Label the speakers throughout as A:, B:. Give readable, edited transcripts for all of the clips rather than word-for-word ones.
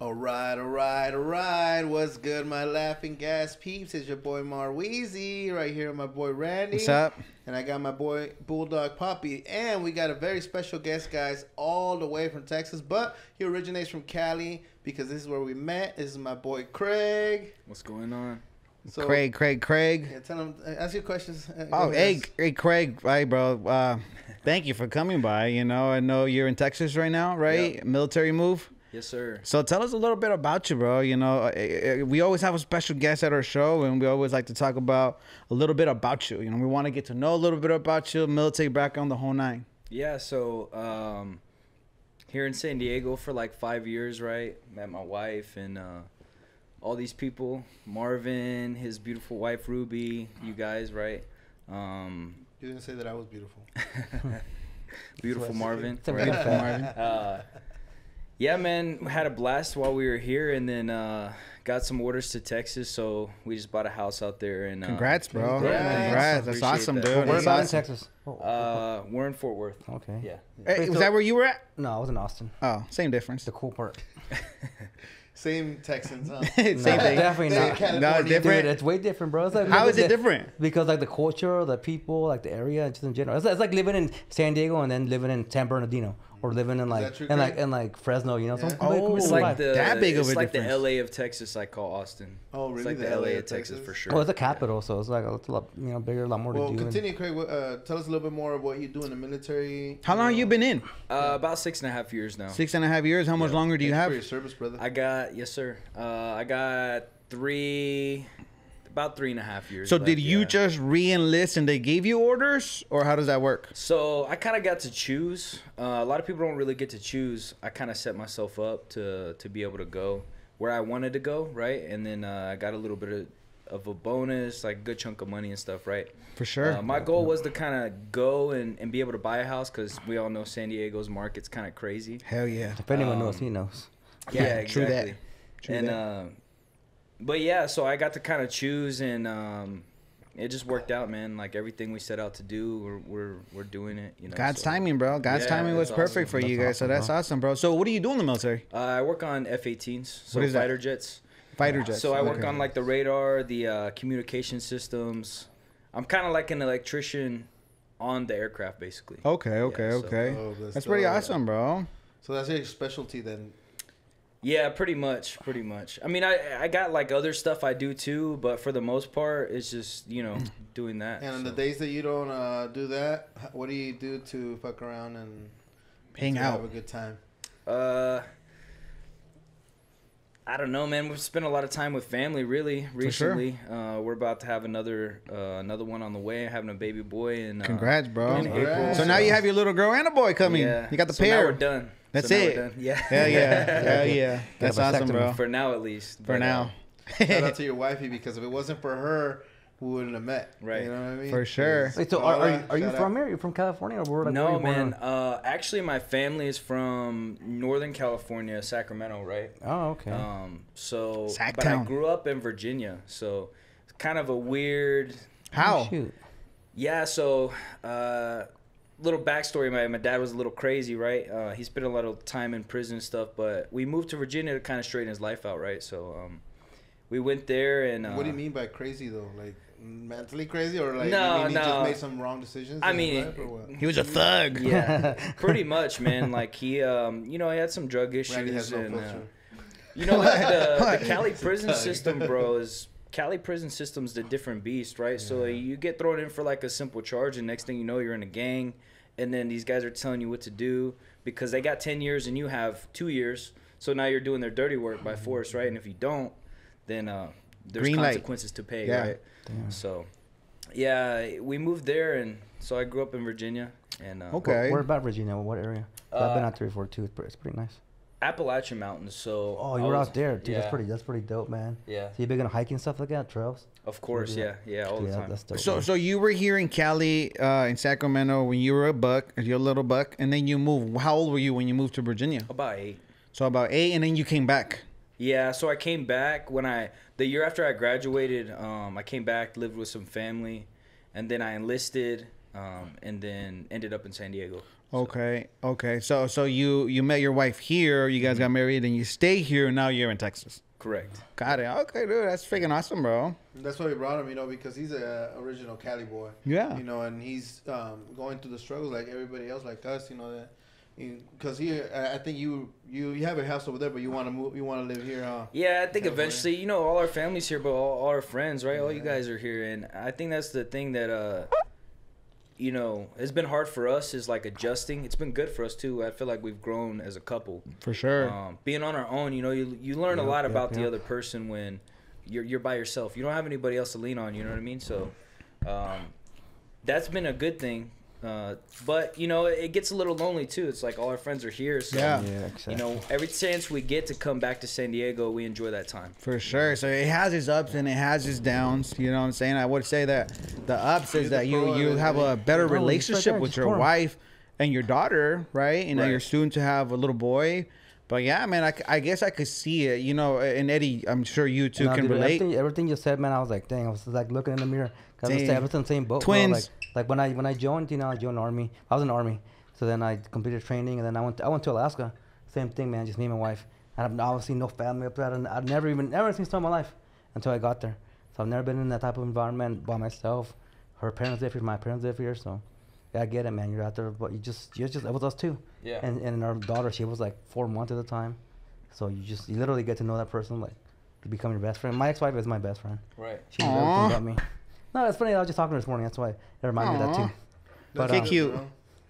A: All right, all right, all right. What's good, my Laugh.n gas peeps? It's your boy Marweezieee right here with my boy Randy.
B: What's up?
A: And I got my boy Bulldog Papi. And we got a very special guest, guys, all the way from Texas. But he originates from Cali because this is where we met. This is my boy Craig.
C: What's going on?
A: So,
B: Craig.
A: Yeah, tell him, ask your questions.
B: Hey, Craig. Hi, bro. Thank you for coming by. You know, I know you're in Texas right now, right?
A: Yep.
B: Military move.
C: Yes, sir.
B: So tell us a little bit about you, bro. You know, we always have a special guest at our show, and we always like to talk about a little bit about you. You know, we want to get to know a little bit about you, military background, the whole nine.
C: Yeah, so here in San Diego for like 5 years, right? Met my wife and all these people. Marvin, his beautiful wife, Ruby, you guys, right?
A: You didn't say that I was beautiful.
C: Beautiful Marvin.
B: Right? Beautiful Marvin.
C: Yeah, man, we had a blast while we were here, and then got some orders to Texas, so we just bought a house out there. And
B: Congrats, bro.
A: Congrats.
B: Congrats. That's awesome,
C: that.
B: dude.
D: Where
B: That's
D: about in
B: awesome.
D: Texas?
C: We're in Fort Worth.
D: Okay.
C: Yeah.
B: Hey,
D: Wait,
B: was
D: so-
B: that where you were at?
D: No, I was in Austin.
B: Oh, same difference.
D: The cool part.
A: Same Texans, huh?
B: Same
D: No,
B: thing.
D: definitely
A: Same
D: not.
A: California.
B: No, it's different.
D: Dude, it's way different, bro. It's like
B: How is it
D: living
B: different?
D: Because like the culture, the people, like the area, just in general. It's like living in San Diego and then living in San Bernardino, or living in
A: that
D: like
A: true,
D: in like Fresno. You know,
A: Yeah.
D: some
C: It's
B: Oh,
C: like the
B: that big of
C: it's
B: a
C: like
B: difference.
C: the LA of Texas. I call Austin.
A: Oh, really?
C: It's like the LA of Texas for sure.
D: Well, it's the capital, so it's like it's a lot, bigger, a lot more
A: Well,
D: to do.
A: continue, Craig. Tell us a little bit more of what you do in the military.
B: How long have you been in?
C: About 6.5 years now.
B: 6.5 years. How much longer do you
A: Thanks
B: have?
A: for your service, brother.
C: I got yes, sir. I got about 3.5 years.
B: So
C: left,
B: did you
C: yeah.
B: just re-enlist and they gave you orders, or how does that work?
C: So I kind of got to choose. A lot of people don't really get to choose. I kind of set myself up to be able to go where I wanted to go, right? And then I got a little bit of a bonus, like a good chunk of money and stuff, right?
B: For sure.
C: My goal was to kind of go and be able to buy a house because we all know San Diego's market's kind of crazy.
B: Hell yeah.
D: If anyone knows, he knows.
C: Yeah,
B: true that.
C: exactly.
B: True
C: and
B: that.
C: But yeah, so I got to kind of choose, and it just worked out, man. Like everything we set out to do, we're doing it. You know,
B: God's
C: so.
B: timing, bro. God's
C: Yeah,
B: timing was
C: that's
B: perfect
C: awesome.
B: for you
D: That's
B: guys. So
D: awesome,
B: that's
D: bro.
B: awesome, bro. So what do you do in the military?
C: I work on F-18s, so
B: What is that?
C: fighter jets.
B: Fighter jets.
C: So I work
B: Okay.
C: on like the radar, the communication systems. I'm kind of like an electrician on the aircraft, basically.
B: Okay,
C: Yeah,
B: okay,
C: so-
B: okay.
A: Oh,
B: That's pretty
A: dope.
B: awesome, bro.
A: So that's your specialty then.
C: Yeah, pretty much. I mean, I got like other stuff I do too, but for the most part, it's just doing that.
A: And on the
C: so.
A: days that you don't do that, what do you do to fuck around and
B: Hang
A: to
B: out.
A: have a good time?
C: I don't know, man. We've spent a lot of time with family, really,
B: sure.
C: recently. We're about to have another one on the way, having a baby boy. And
B: Congrats, bro.
C: in April.
B: So now you have your little girl and a boy coming.
C: Yeah.
B: You got the
C: So now
B: pair.
C: we're done.
B: That's
C: So now we're
B: it.
C: done. Yeah.
B: Hell yeah. Hell yeah. That's
D: a
B: awesome,
D: vasectomy.
B: bro.
C: For now, at least.
B: For
C: But,
B: now.
A: Shout out to your wifey, because if it wasn't for her, we wouldn't have met.
C: Right.
A: You know what I mean?
B: For sure.
D: Wait, so are you from here? You're from California, or where? Like, where
C: No,
D: you born?
C: man. Actually, my family is from Northern California, Sacramento, right?
D: Oh, okay.
C: So,
B: Sac
C: but I
B: town.
C: grew up in Virginia, so it's kind of a weird.
B: How?
D: Oh, shoot.
C: Yeah, so little backstory. My dad was a little crazy, right? He spent a lot of time in prison and stuff, but we moved to Virginia to kind of straighten his life out, right? So we went there, and
A: What do you mean by crazy though? Like mentally crazy, or like
C: No,
A: you mean he
C: no.
A: just made some wrong decisions?
C: I
A: in his
C: mean,
A: life, or what?
B: He was a thug.
C: Yeah, pretty much, man. Like he he had some drug issues,
A: Randy has no
C: and
A: filter.
C: like the Cali prison system, bro, Cali prison system's the different beast, right? So you get thrown in for like a simple charge, and next thing you know, you're in a gang, and then these guys are telling you what to do because they got 10 years and you have 2 years. So now you're doing their dirty work by force, right? And if you don't, then there's
B: Green light.
C: consequences to pay,
B: Yeah.
C: right? So, yeah, we moved there, and so I grew up in Virginia. And
B: Okay.
D: Where about Virginia? What area? I've been out there before too. It's pretty nice.
C: Appalachian Mountains. So
D: Oh,
C: I
D: you were
C: was-
D: out there, dude.
C: Yeah,
D: That's pretty dope, man.
C: yeah.
D: So you big on hiking stuff like that, trails?
C: Of course,
D: Yeah.
C: yeah, all the
D: Yeah,
C: time.
D: that's dope.
B: So
D: man.
B: so you were here in Cali, in Sacramento when you were a buck, you're a little buck, and then you moved. How old were you when you moved to Virginia?
C: About 8.
B: So about 8, and then you came back.
C: Yeah, so I came back the year after I graduated. I came back, lived with some family, and then I enlisted, and then ended up in San Diego.
B: Okay. So you met your wife here. You guys got married, and you stay here. And now you're in Texas.
C: Correct.
B: Got it. Okay, dude, that's freaking awesome, bro.
A: That's why we brought him, because he's a original Cali boy.
B: Yeah.
A: And he's going through the struggles like everybody else, like us. That because I think you have a house over there, but you want to move, you want to live here, huh?
C: Yeah, I think eventually, all our family's here, but all our friends, right? All you guys are here, and I think that's the thing that it's been hard for us is like adjusting. It's been good for us too. I feel like we've grown as a couple.
B: For sure.
C: Being on our own, you learn a lot about the other person when you're by yourself. You don't have anybody else to lean on. You know what I mean? So that's been a good thing. But it gets a little lonely too. It's like all our friends are here, so
D: exactly.
C: Every chance we get to come back to San Diego, we enjoy that time.
B: For sure. So it has its ups and it has its downs. You know what I'm saying? I would say that the ups is that you have a better relationship with your wife and your daughter, right? You're soon to have a little boy. But yeah, man, I guess I could see it. And Eddie, I'm sure you two can relate.
D: Everything you said, man, I was like, dang, I was like looking in the mirror. I was in the same boat.
B: Twins.
D: Bro. Like when I joined, I joined Army. I was in the Army. So then I completed training, and then I went to Alaska. Same thing, man, just me and my wife. I have obviously no family up there. I'd never seen some of my life until I got there. So I've never been in that type of environment by myself. Her parents live here, my parents live here, so yeah, I get it, man. You're out there, but it was us too.
C: Yeah.
D: And our daughter, she was like 4 months at the time. So you literally get to know that person, like to become your best friend. My ex-wife is my best friend.
C: Right.
D: She knows everything about me. No, it's funny. I was just talking to her this morning. That's why it reminded me of that too.
A: But
B: okay, cute.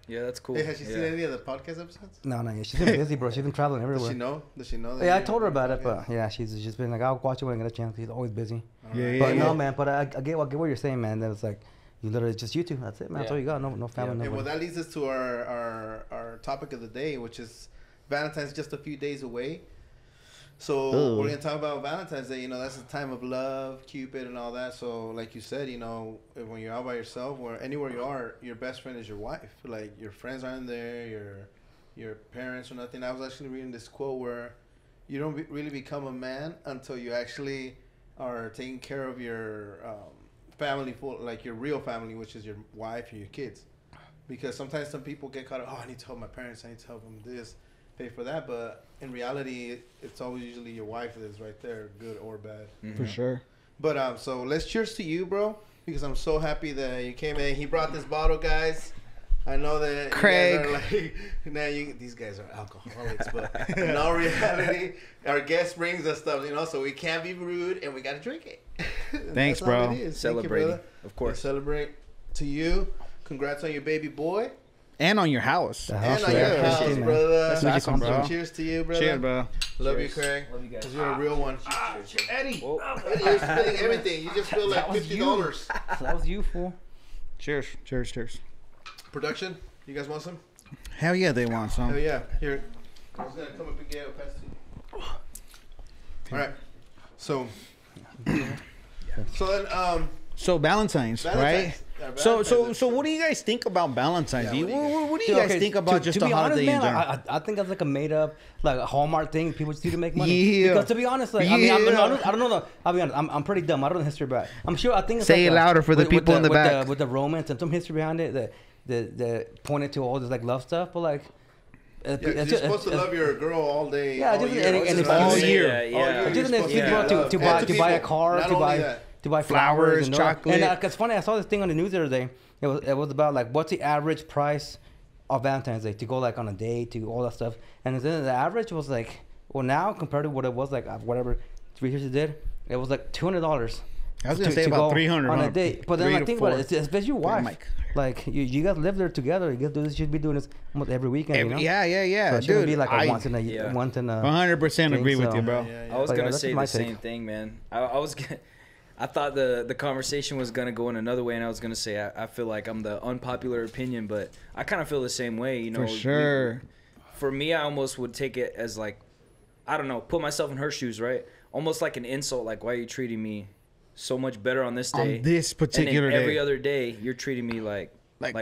C: Yeah, that's cool.
A: Hey, has she seen any of the podcast episodes?
D: No, yeah. She's been busy, bro. She's been traveling everywhere.
A: Does she know that?
D: Yeah, I told her about it, but yeah, she's just been like, I'll watch it when I get a chance. She's always busy.
B: Yeah.
D: No, man. But I get what you're saying, man. That it's like you literally just you two. That's it, man. That's all you got. No family.
A: Yeah, well, that leads us to our topic of the day, which is Valentine's just a few days away. So we're gonna talk about Valentine's Day. That's a time of love, Cupid, and all that. So, like you said, when you're out by yourself or anywhere you are, your best friend is your wife. Like your friends aren't there, your parents or nothing. I was actually reading this quote where you don't really become a man until you actually are taking care of your family, like your real family, which is your wife and your kids. Because sometimes some people get caught up. Oh, I need to help my parents. I need to help them this. Pay for that, but in reality, it's always usually your wife that is right there, good or bad.
B: For sure.
A: But so let's cheers to you, bro, because I'm so happy that you came in. He brought this bottle, guys. I know that
B: Craig.
A: You guys are like, these guys are alcoholics, but in all reality, our guest brings us stuff, so we can't be rude and we gotta drink it.
B: Thanks, bro.
C: Celebrating,
A: of course. Celebrate to you. Congrats on your baby boy.
B: And on your house.
A: And on your house, brother.
B: That's awesome, bro.
A: Cheers to you, brother.
B: Cheers, bro.
A: Love you, Craig.
C: Love you guys.
A: Because you're a real one.
B: Eddie.
A: Eddie, you're spilling everything. You just spilled like $50.
D: That was you, fool.
B: Cheers.
A: Production, you guys want some?
B: Hell yeah, they want some.
A: Hell yeah. Here. I was going to come up and get a pass to you. All right. So then,
B: So Valentine's, right? So what do you guys think about Valentine's? What do you guys think about just
D: to
B: a
D: be honest,
B: holiday
D: man,
B: in general?
D: I think that's like a made up, like a Hallmark thing people just do to make money.
B: Yeah.
D: Because to be honest, like I mean, I don't know. I'll be honest. I'm pretty dumb. I don't know the history behind it. I'm sure. I think it's
B: Say
D: like
B: it louder for the people in the back.
D: With the romance and some history behind it that pointed to all this like love stuff, but like.
A: You're supposed to love your girl all day.
D: Yeah,
A: all
D: just
A: year.
D: and
B: all
C: year.
A: Yeah.
D: Just an excuse to buy a car, to buy
B: Flowers,
D: and
B: chocolate.
D: And it's funny, I saw this thing on the news the other day. It was about like what's the average price of Valentine's Day to go like on a date, to all that stuff. And then the average was like, well, now compared to what it was like whatever 3 years it did, it was like $200.
B: I was gonna say about 300
D: on a date. But then I think about it, especially your wife. Like you guys live there together. You guys do this. You should be doing this almost every weekend.
B: Yeah.
D: So it shouldn't be like once in a
B: 100% agree with you, bro.
C: I was gonna say the same thing, man. I thought the conversation was gonna go in another way, and I was gonna say I feel like I'm the unpopular opinion, but I kind of feel the same way.
B: For sure.
C: For me, I almost would take it as like, I don't know, put myself in her shoes, right? Almost like an insult, like why are you treating me so much better on this day?
B: On this particular
C: and then every
B: day.
C: other day, you're treating me like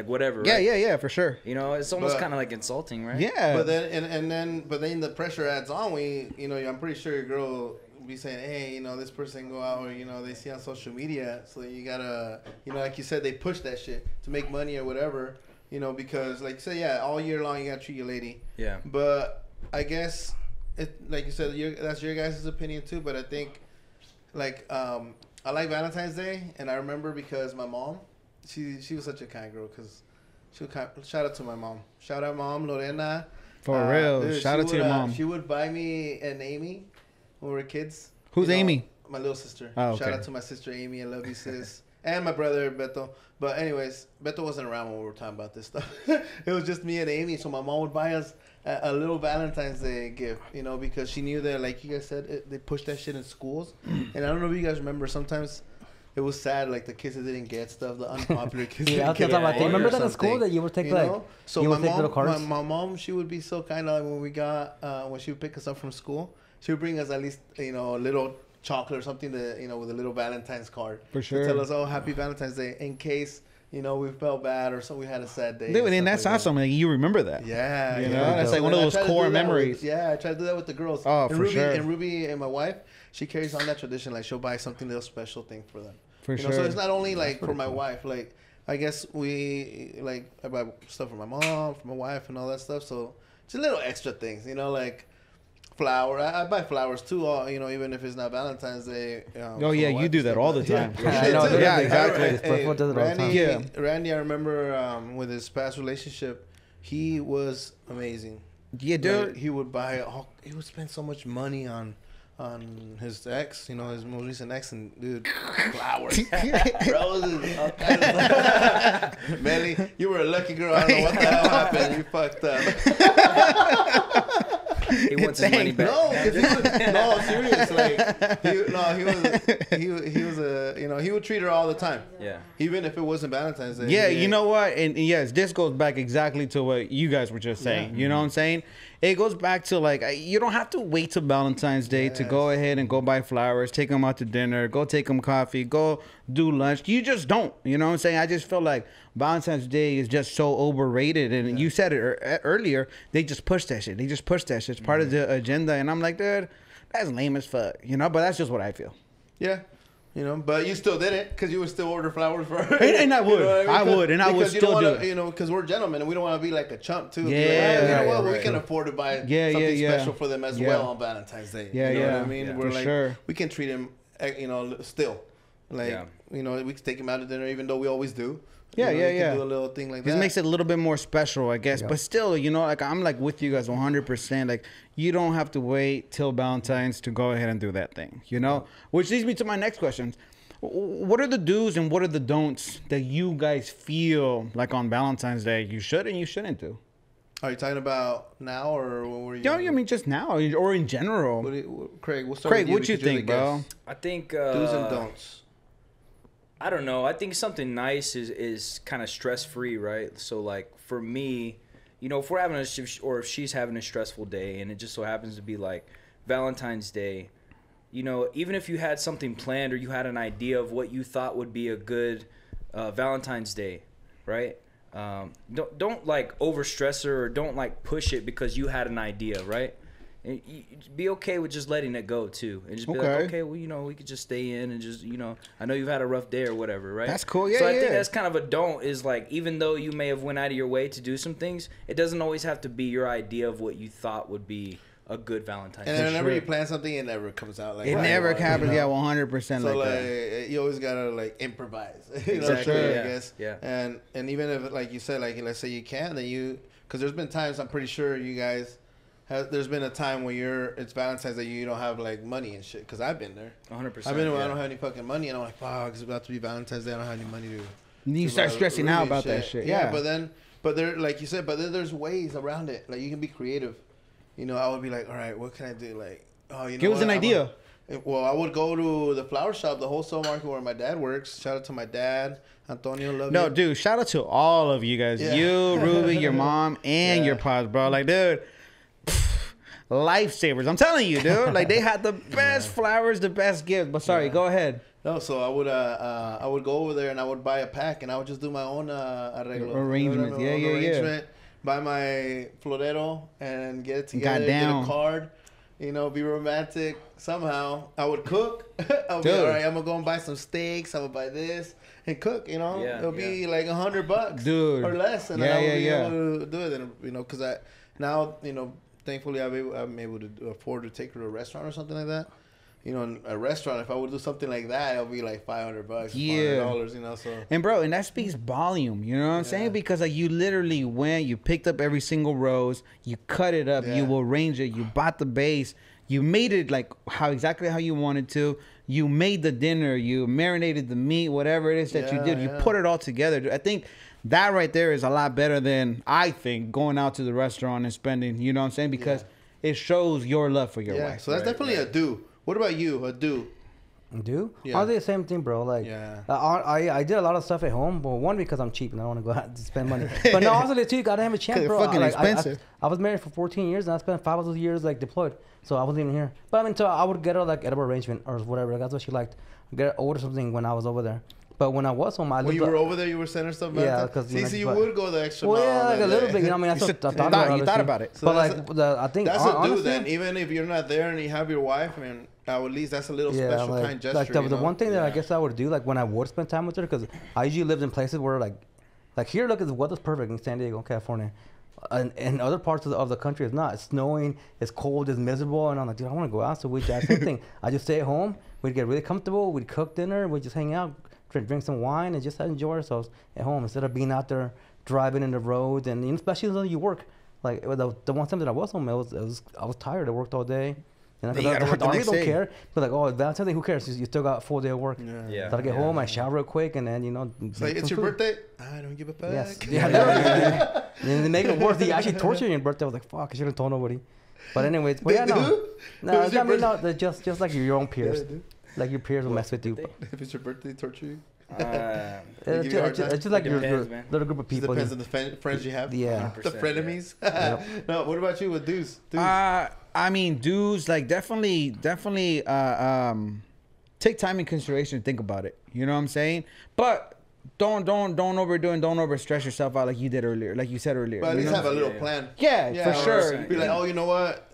C: whatever.
B: Yeah,
C: right?
B: yeah, for sure.
C: It's almost kind of like insulting, right?
B: Yeah.
A: But then the pressure adds on. I'm pretty sure your girl will be saying, hey, this person go out, or they see on social media, so you gotta, like you said, they push that shit to make money or whatever. You know, because like you said, yeah, all year long you gotta treat your lady.
C: Yeah.
A: But I guess it, like you said, that's your guys' opinion too. But I think, like, I like Valentine's Day, and I remember because my mom, she was such a kind girl. Cause she would shout out to my mom. Shout out, Mom Lorena.
B: For real.
A: Dude,
B: Shout out to your mom.
A: She would buy me an Amy when we were kids.
B: Who's Amy?
A: My little sister.
B: Oh, okay.
A: Shout out to my sister Amy. I love you, sis. And my brother Beto. But anyways, Beto wasn't around when we were talking about this stuff. It was just me and Amy. So my mom would buy us a little Valentine's Day gift, you know, because she knew that, like you guys said, they pushed that shit in schools. And I don't know if you guys remember, sometimes it was sad, like the kids that didn't get stuff, the unpopular kids.
D: Yeah,
A: didn't
D: I was
A: get
D: remember that in school that you would take,
A: you
D: like,
A: know? So
D: you
A: my
D: would take little cards?
A: my mom, she would be so kind of, like when we got, when she would pick us up from school, she would bring us at least, you know, a little chocolate or something to, you know, with a little Valentine's card.
B: For sure.
A: To tell us, oh, happy Valentine's Day, in case, you know, we felt bad or so we had a sad day.
B: Dude, and that's
A: like
B: awesome. Like, you remember that.
A: Yeah.
B: You know, that's like one of those core memories.
A: I try to do that with the girls.
B: Oh,
A: and
B: for sure.
A: And Ruby and my wife, she carries on that tradition. Like, she'll buy something, little special thing for them.
B: For
A: you
B: sure.
A: know, so it's not only like for my wife. Like, I guess I buy stuff for my mom, for my wife, and all that stuff. So just little extra things, you know, like flower. I buy flowers too, you know, even if it's not Valentine's Day.
B: Oh yeah, you do that all the time.
A: Yeah,
B: exactly.
A: Randy, I remember with his past relationship, he was amazing.
B: Yeah, dude.
A: Like, he would spend so much money on his ex, you know, his most recent ex, and dude, flowers, roses, all kinds of Melly, you were a lucky girl. I don't know what the hell happened. You fucked up.
C: He wants his money back.
A: No, serious. Like, he was you know, he would treat her all the time.
C: Yeah.
A: Even if it wasn't Valentine's Day.
B: Yeah, you know what? And yes, this goes back exactly to what you guys were just saying. You know what I'm saying? It goes back to, like, you don't have to wait till Valentine's Day to go ahead and go buy flowers, take them out to dinner, go take them coffee, go do lunch. You just don't. You know what I'm saying? I just feel like Valentine's Day is just so overrated. And you said it earlier. They just push that shit. It's part of the agenda. And I'm like, dude, that's lame as fuck. You know? But that's just what I feel.
A: Yeah. You know, but you still did it because you would still order flowers for her.
B: And I would.
A: You know what I mean?
B: And I would still do it.
A: You know, because we're gentlemen and we don't want to be like a chump too.
B: Yeah.
A: Like, we can afford to buy something special for them as well on Valentine's Day.
B: Yeah,
A: you know what I mean? We're like, we can treat him, you know, still. Like, you know, we can take him out to dinner even though we always do.
B: Yeah,
A: you know, you can do a little thing like that.
B: This makes it a little bit more special, I guess. But still, you know, like, I'm like with you guys 100%. Like, you don't have to wait till Valentine's to go ahead and do that thing, you know? Which leads me to my next question. What are the do's and what are the don'ts that you guys feel like on Valentine's Day you should and you shouldn't do?
A: Are you talking about now or what were you?
B: Yeah, I mean just now or in general.
A: Craig, we'll start with you.
B: What you think, bro?
C: I think
A: do's and don'ts.
C: I don't know. I think something nice is kind of stress free, right? So like for me, you know, if we're having or if she's having a stressful day and it just so happens to be like Valentine's Day, you know, even if you had something planned or you had an idea of what you thought would be a good Valentine's Day, right? Don't like overstress her or don't like push it because you had an idea, right? And you be okay with just letting it go too, and just be like, okay, well, you know, we could just stay in and just, you know, I know you've had a rough day or whatever, right?
B: That's cool. Yeah,
C: so I think that's kind of a don't is like, even though you may have went out of your way to do some things, it doesn't always have to be your idea of what you thought would be a good Valentine's Day.
A: And whenever you plan something, it never comes out like
B: it never happens. Yeah, 100%.
A: So
B: like that.
A: You always gotta like improvise. You know,
C: exactly.
A: I guess.
C: Yeah.
A: And even if, like you said, like let's say you can, then because there's been times I'm pretty sure you guys. There's been a time where it's Valentine's Day, you don't have like money and shit. Because I've been there.
C: 100%.
A: I've been when I don't have any fucking money, and I'm like, fuck, it's about to be Valentine's Day. I don't have any money to.
B: You start stressing out about that shit. Yeah.
A: But there, like you said, then there's ways around it. Like you can be creative. You know, I would be like, all right, what can I do? Like, oh, you know,
B: give us an idea.
A: Well, I would go to the flower shop, the wholesale market where my dad works. Shout out to my dad, Antonio. Love you.
B: No, dude, shout out to all of you guys. Yeah. You, Ruby, your mom, and your pops, bro. Like, dude, lifesavers. I'm telling you, dude. Like, they had the best flowers, the best gift. But sorry, go ahead.
A: No, so I would go over there and I would buy a pack and I would just do my own arreglo.
B: Arrangement. Yeah.
A: Buy my florero and get it together, get a card. You know, be romantic somehow. I would cook. I'll be all right. I'm gonna go and buy some steaks. I would buy this and cook. You know, it'll be like $100,
B: dude,
A: or less, and I will be able to do it. And you know, because thankfully I'm able to afford to take her to a restaurant or something like that. You know, in a restaurant, if I would do something like that, it'll be like $500, $500, you know. So
B: and bro, and that speaks volume. You know what I'm saying? Because like you literally went, you picked up every single rose, you cut it up, you arranged it, you bought the base, you made it like exactly how you wanted to. You made the dinner, you marinated the meat, whatever it is that you did, you put it all together. I think that right there is a lot better than I think going out to the restaurant and spending. You know what I'm saying? Because it shows your love for your wife.
A: So that's definitely a do. What about you? A do?
D: Do? Yeah. I do the same thing, bro. Like, I did a lot of stuff at home, but one, because I'm cheap and I don't want to go out and spend money. But no, also too, you gotta have a chance, bro.
B: Fucking expensive.
D: I was married for 14 years and I spent 5 of those years like deployed, so I wasn't even here. But I mean, so I would get her like edible arrangement or whatever. Like, that's what she liked. Order something when I was over there. But when I was home,
A: when you were over there, you were sending stuff back.
D: Yeah, because
A: you would go the extra.
D: Well, yeah, like a little bit. You know, I mean, I thought about it.
A: So
D: but like, I think
A: that's a do then. Even if you're not there and you have your wife, I mean, at least that's a little special kind gesture.
D: Like the one thing that I guess I would do, like when I would spend time with her, because I usually lived in places where like here, look, the weather's perfect in San Diego, California. And other parts of the country, it's not. It's snowing, it's cold, it's miserable, and I'm like, dude, I want to go out. So we did something. I just stay at home. We'd get really comfortable. We'd cook dinner. We'd just hang out, drink some wine, and just enjoy ourselves at home instead of being out there driving in the road. And especially when you work, like the one time that I was home, I was tired. I worked all day. You know, the army don't care. But like, oh, Valentine's Day, who cares? You still got a full day of work. So I get home, I shower real quick, and then
A: it's like, it's your birthday. I don't give a fuck.
D: Yes. Yeah. And they make it worse. They actually torture you on your birthday. I was like, fuck, I should have told nobody. But anyways, but no, just like your own peers, like your peers will mess with you.
A: If it's your birthday, torture you.
D: It's just like your little group of people.
A: It depends on the friends you have.
D: Yeah,
A: the frenemies. No, what about you with dudes?
B: I mean, dudes, like definitely take time in consideration and think about it. You know what I'm saying? But don't overdo and don't overstress yourself out like you did earlier, like you said earlier.
A: But at least have a little plan.
B: Yeah, for sure.
A: Be like, oh, you know what?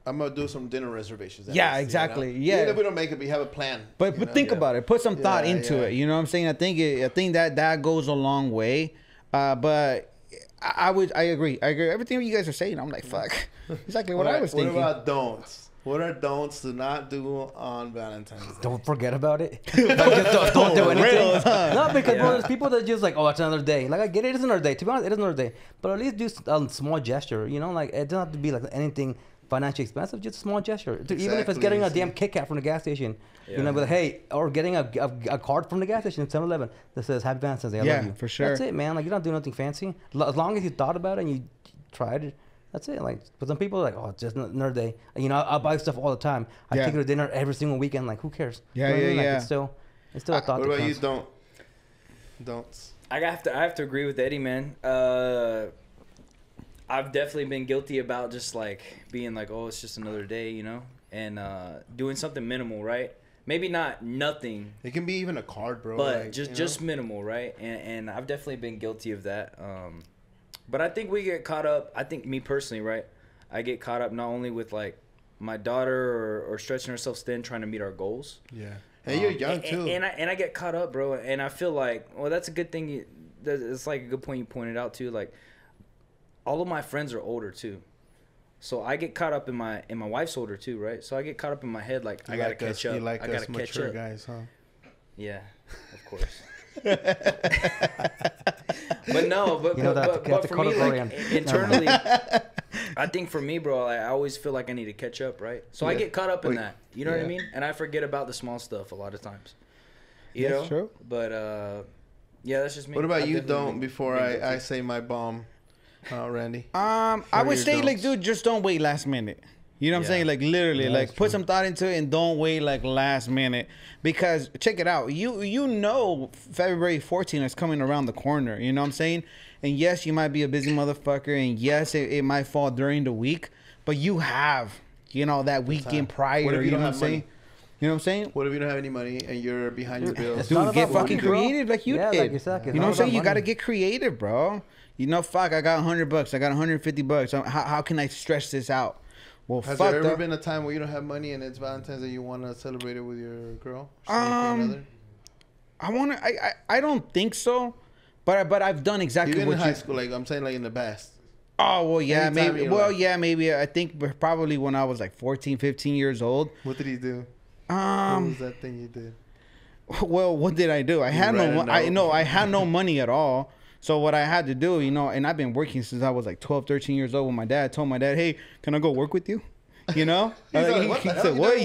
A: I'm gonna do some dinner reservations.
B: Exactly.
A: You know? Yeah. Even if we don't make it, we have a plan.
B: But think about it. Put some thought into it. You know what I'm saying? I think that goes a long way. But I agree. Everything you guys are saying, I'm like, fuck. Exactly what I was thinking.
A: What about don'ts? What are don'ts to not do on Valentine's Day?
D: Don't forget about it. Like, just don't do anything. No, because bro, there's people that just like, oh, it's another day. Like, I get it, it's another day. To be honest, it is another day. But at least do a small gesture. You know, like it doesn't have to be like anything financially expensive, just a small gesture. Exactly. Even if it's getting a damn Kit Kat from the gas station, you know, but hey, or getting a card from the gas station, 7-Eleven, that says Happy Valentine's Day, I love you.
B: For sure.
D: That's it, man. Like, you're not doing nothing fancy. As long as you thought about it and you tried it, that's it. Like, but some people are like, oh, it's just another day. You know, I buy stuff all the time. I take her to dinner every single weekend. Like, who cares?
B: Yeah,
D: you know
B: Like,
D: it's still a thought.
A: What about you? Don'ts.
C: I have to agree with Eddie, man. I've definitely been guilty about just like being like, oh, it's just another day, you know, and doing something minimal, right? Maybe not nothing.
A: It can be even a card, bro.
C: But like, just minimal, right? And I've definitely been guilty of that. But I think we get caught up. I think me personally, right? I get caught up not only with like my daughter or stretching herself thin, trying to meet our goals.
A: Yeah. Hey, you're young too.
C: And I get caught up, bro. And I feel like, well, that's a good thing. It's like a good point you pointed out too. Like, all of my friends are older too, so I get caught up in my wife's older too, right? So I get caught up in my head like I gotta catch up.
A: You like
C: I gotta
A: us mature guys, huh?
C: Yeah, of course. But no, but for me, like internally, I think for me, bro, I always feel like I need to catch up, right? So I get caught up in that. You know what I mean? And I forget about the small stuff a lot of times. You know? True. But yeah, that's just me.
A: What about you? Don't before I say my bomb. Randy.
B: I would say like, dude, just don't wait last minute. You know what I'm saying? Like literally, like put some thought into it and don't wait like last minute. Because check it out, you know February 14th is coming around the corner. You know what I'm saying? And yes, you might be a busy motherfucker, and yes, it might fall during the week, but you have, you know, that weekend prior.
A: What if you
B: know
A: don't
B: what I'm saying? You know what I'm saying?
A: What if you don't have any money and you're behind your bills?
B: Dude, get fucking creative like you did.
D: Like you said,
B: you know what I'm saying? You got to get creative, bro. You know, fuck, I got $100. I got $150. How can I stretch this out? Well,
A: has there ever been a time where you don't have money and it's Valentine's and you want to celebrate it with your girl?
B: I don't think so, but I've done exactly
A: even
B: what
A: in high school. Like I'm saying, like in the past.
B: Oh well, yeah,
A: Anytime
B: maybe.
A: Well,
B: yeah, maybe. I think probably when I was like 14, 15 years old.
A: What did he do? What was that thing you did?
B: Well, what did I do? I had no money at all. So what I had to do, you know, and I've been working since I was like 12, 13 years old with my dad. I told my dad, hey, can I go work with you? You know? He said, what?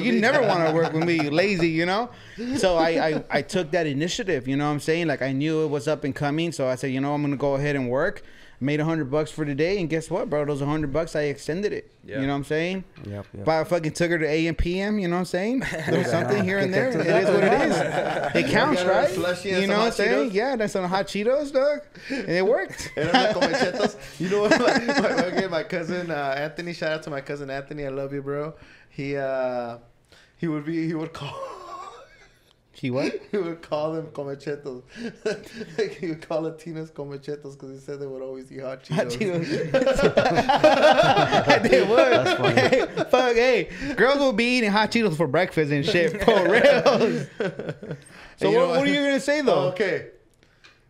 B: You never want to work with me, lazy, you know? So I took that initiative, you know what I'm saying? Like I knew it was up and coming. So I said, you know, I'm going to go ahead and work. Made $100 for the day, and guess what, bro? Those $100, I extended it. Yep. You know what I'm saying? Yep. But I fucking took her to AM, PM. You know what I'm saying? There's something here and there. It is what it is. It counts, right? You know what I'm saying? Yeah, that's some hot Cheetos, dog, and it worked.
A: You know what? My cousin Anthony. Shout out to my cousin Anthony. I love you, bro. He would call.
B: He what?
A: He would call them comechetos. He would call Latinos comechetos because he said they would always eat hot Cheetos.
B: They would. That's funny. Hey, fuck, hey. Girls will be eating hot Cheetos for breakfast and shit. For real. So what are you going to say, though?
A: Okay.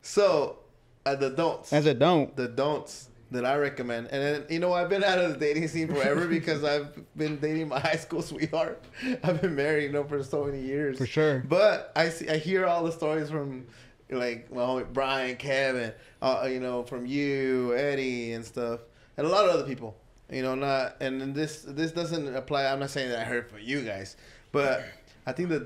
A: So, the don'ts.
B: As a don't.
A: The don'ts that I recommend. And then, you know, I've been out of the dating scene forever because I've been dating my high school sweetheart. I've been married, you know, for so many years.
B: For sure.
A: But I hear all the stories from, like, my homie Brian, Kevin, you know, from you, Eddie, and stuff. And a lot of other people, you know, and this doesn't apply. I'm not saying that I heard for you guys. But I think the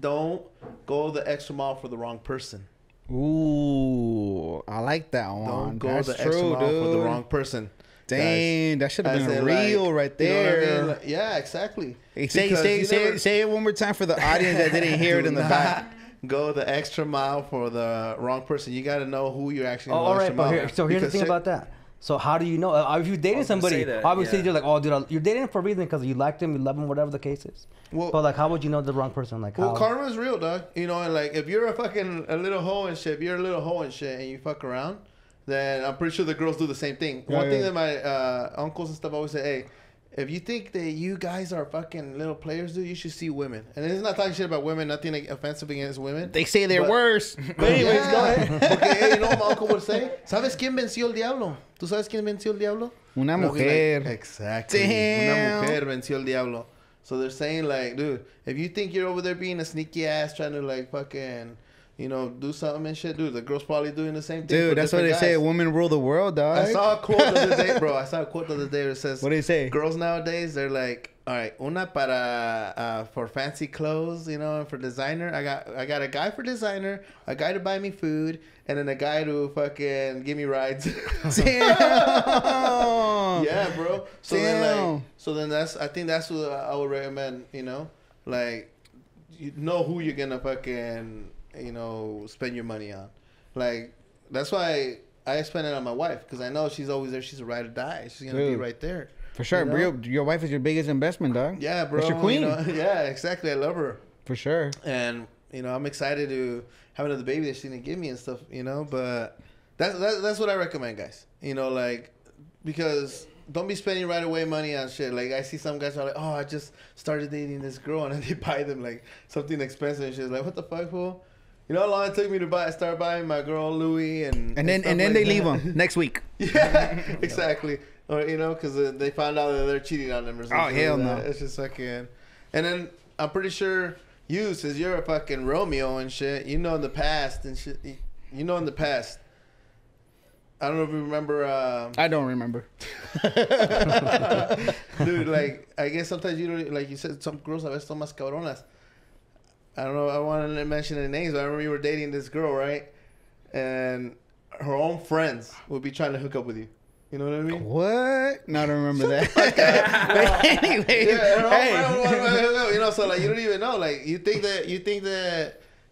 A: don't go the extra mile for the wrong person.
B: Ooh, I like that one.
A: Don't go the extra mile for the wrong person.
B: Dang, that should have been real right there.
A: You know what I mean? Like, yeah, exactly.
B: Hey, say it one more time for the audience that didn't hear it in the back.
A: Go the extra mile for the wrong person. You got to know who you're actually.
D: All right, but here's the thing about that. So how do you know? If you're dating somebody, obviously you're like, oh, dude, you're dating him for a reason because you like him, you love him, whatever the case is. Well, but like, how would you know the wrong person? Like,
A: well, karma's real, dog. You know, and like, if you're a little hoe and shit, and you fuck around, then I'm pretty sure the girls do the same thing. One thing that my uncles and stuff always say, hey, if you think that you guys are fucking little players, dude, you should see women. And it's not talking shit about women, nothing like offensive against women.
B: They say they're worse.
A: But anyways, go ahead. Porque, hey, you know what my uncle would say? ¿Sabes quién venció el diablo? ¿Tú sabes quién venció el diablo?
B: Una mujer.
A: Like, exactly.
B: Damn.
A: Una mujer venció el diablo. So they're saying, like, dude, if you think you're over there being a sneaky ass, trying to, like, fucking, you know, do something and shit, dude, the girl's probably doing the same thing.
B: Dude, that's what they say. Women rule the world, dog.
A: I saw a quote the other day, bro. That says,
B: what do you say?
A: Girls nowadays, they're like, all right, una para for fancy clothes, you know, and for designer. I got a guy for designer, a guy to buy me food, and then a guy to fucking give me rides.
B: Damn.
A: Yeah, bro. So then I think that's what I would recommend. You know, like, you know who you're gonna fucking, you know, spend your money on. Like, that's why I spend it on my wife, because I know she's always there. She's a ride or die. She's gonna be right there.
B: For sure, bro. Your wife is your biggest investment, dog.
A: Yeah, bro.
B: That's your queen.
A: You know? Yeah, exactly. I love her.
B: For sure.
A: And, you know, I'm excited to have another baby that she's gonna give me and stuff, you know. But that's what I recommend, guys. You know, like, because don't be spending right away money on shit. Like, I see some guys are like, oh, I just started dating this girl, and then they buy them like something expensive and shit. Like, what the fuck, fool? You know how long it took me to start buying my girl Louis and
B: then like they leave them next week.
A: Yeah, exactly. Or, you know, because they found out that they're cheating on them or something.
B: Oh, hell
A: like
B: no.
A: It's just fucking. And then I'm pretty sure you, since you're a fucking Romeo and shit, you know in the past and shit. You know in the past. I don't know if you remember.
B: I don't remember.
A: Dude, like, I guess sometimes you don't, like you said, some girls a veces son más cabronas. I don't know. I want to mention the names, but I remember you were dating this girl, right? And her own friends would be trying to hook up with you. You know what I mean?
B: What? No, I don't remember that. But anyway,
A: hey, you know, so like you don't even know. Like you think that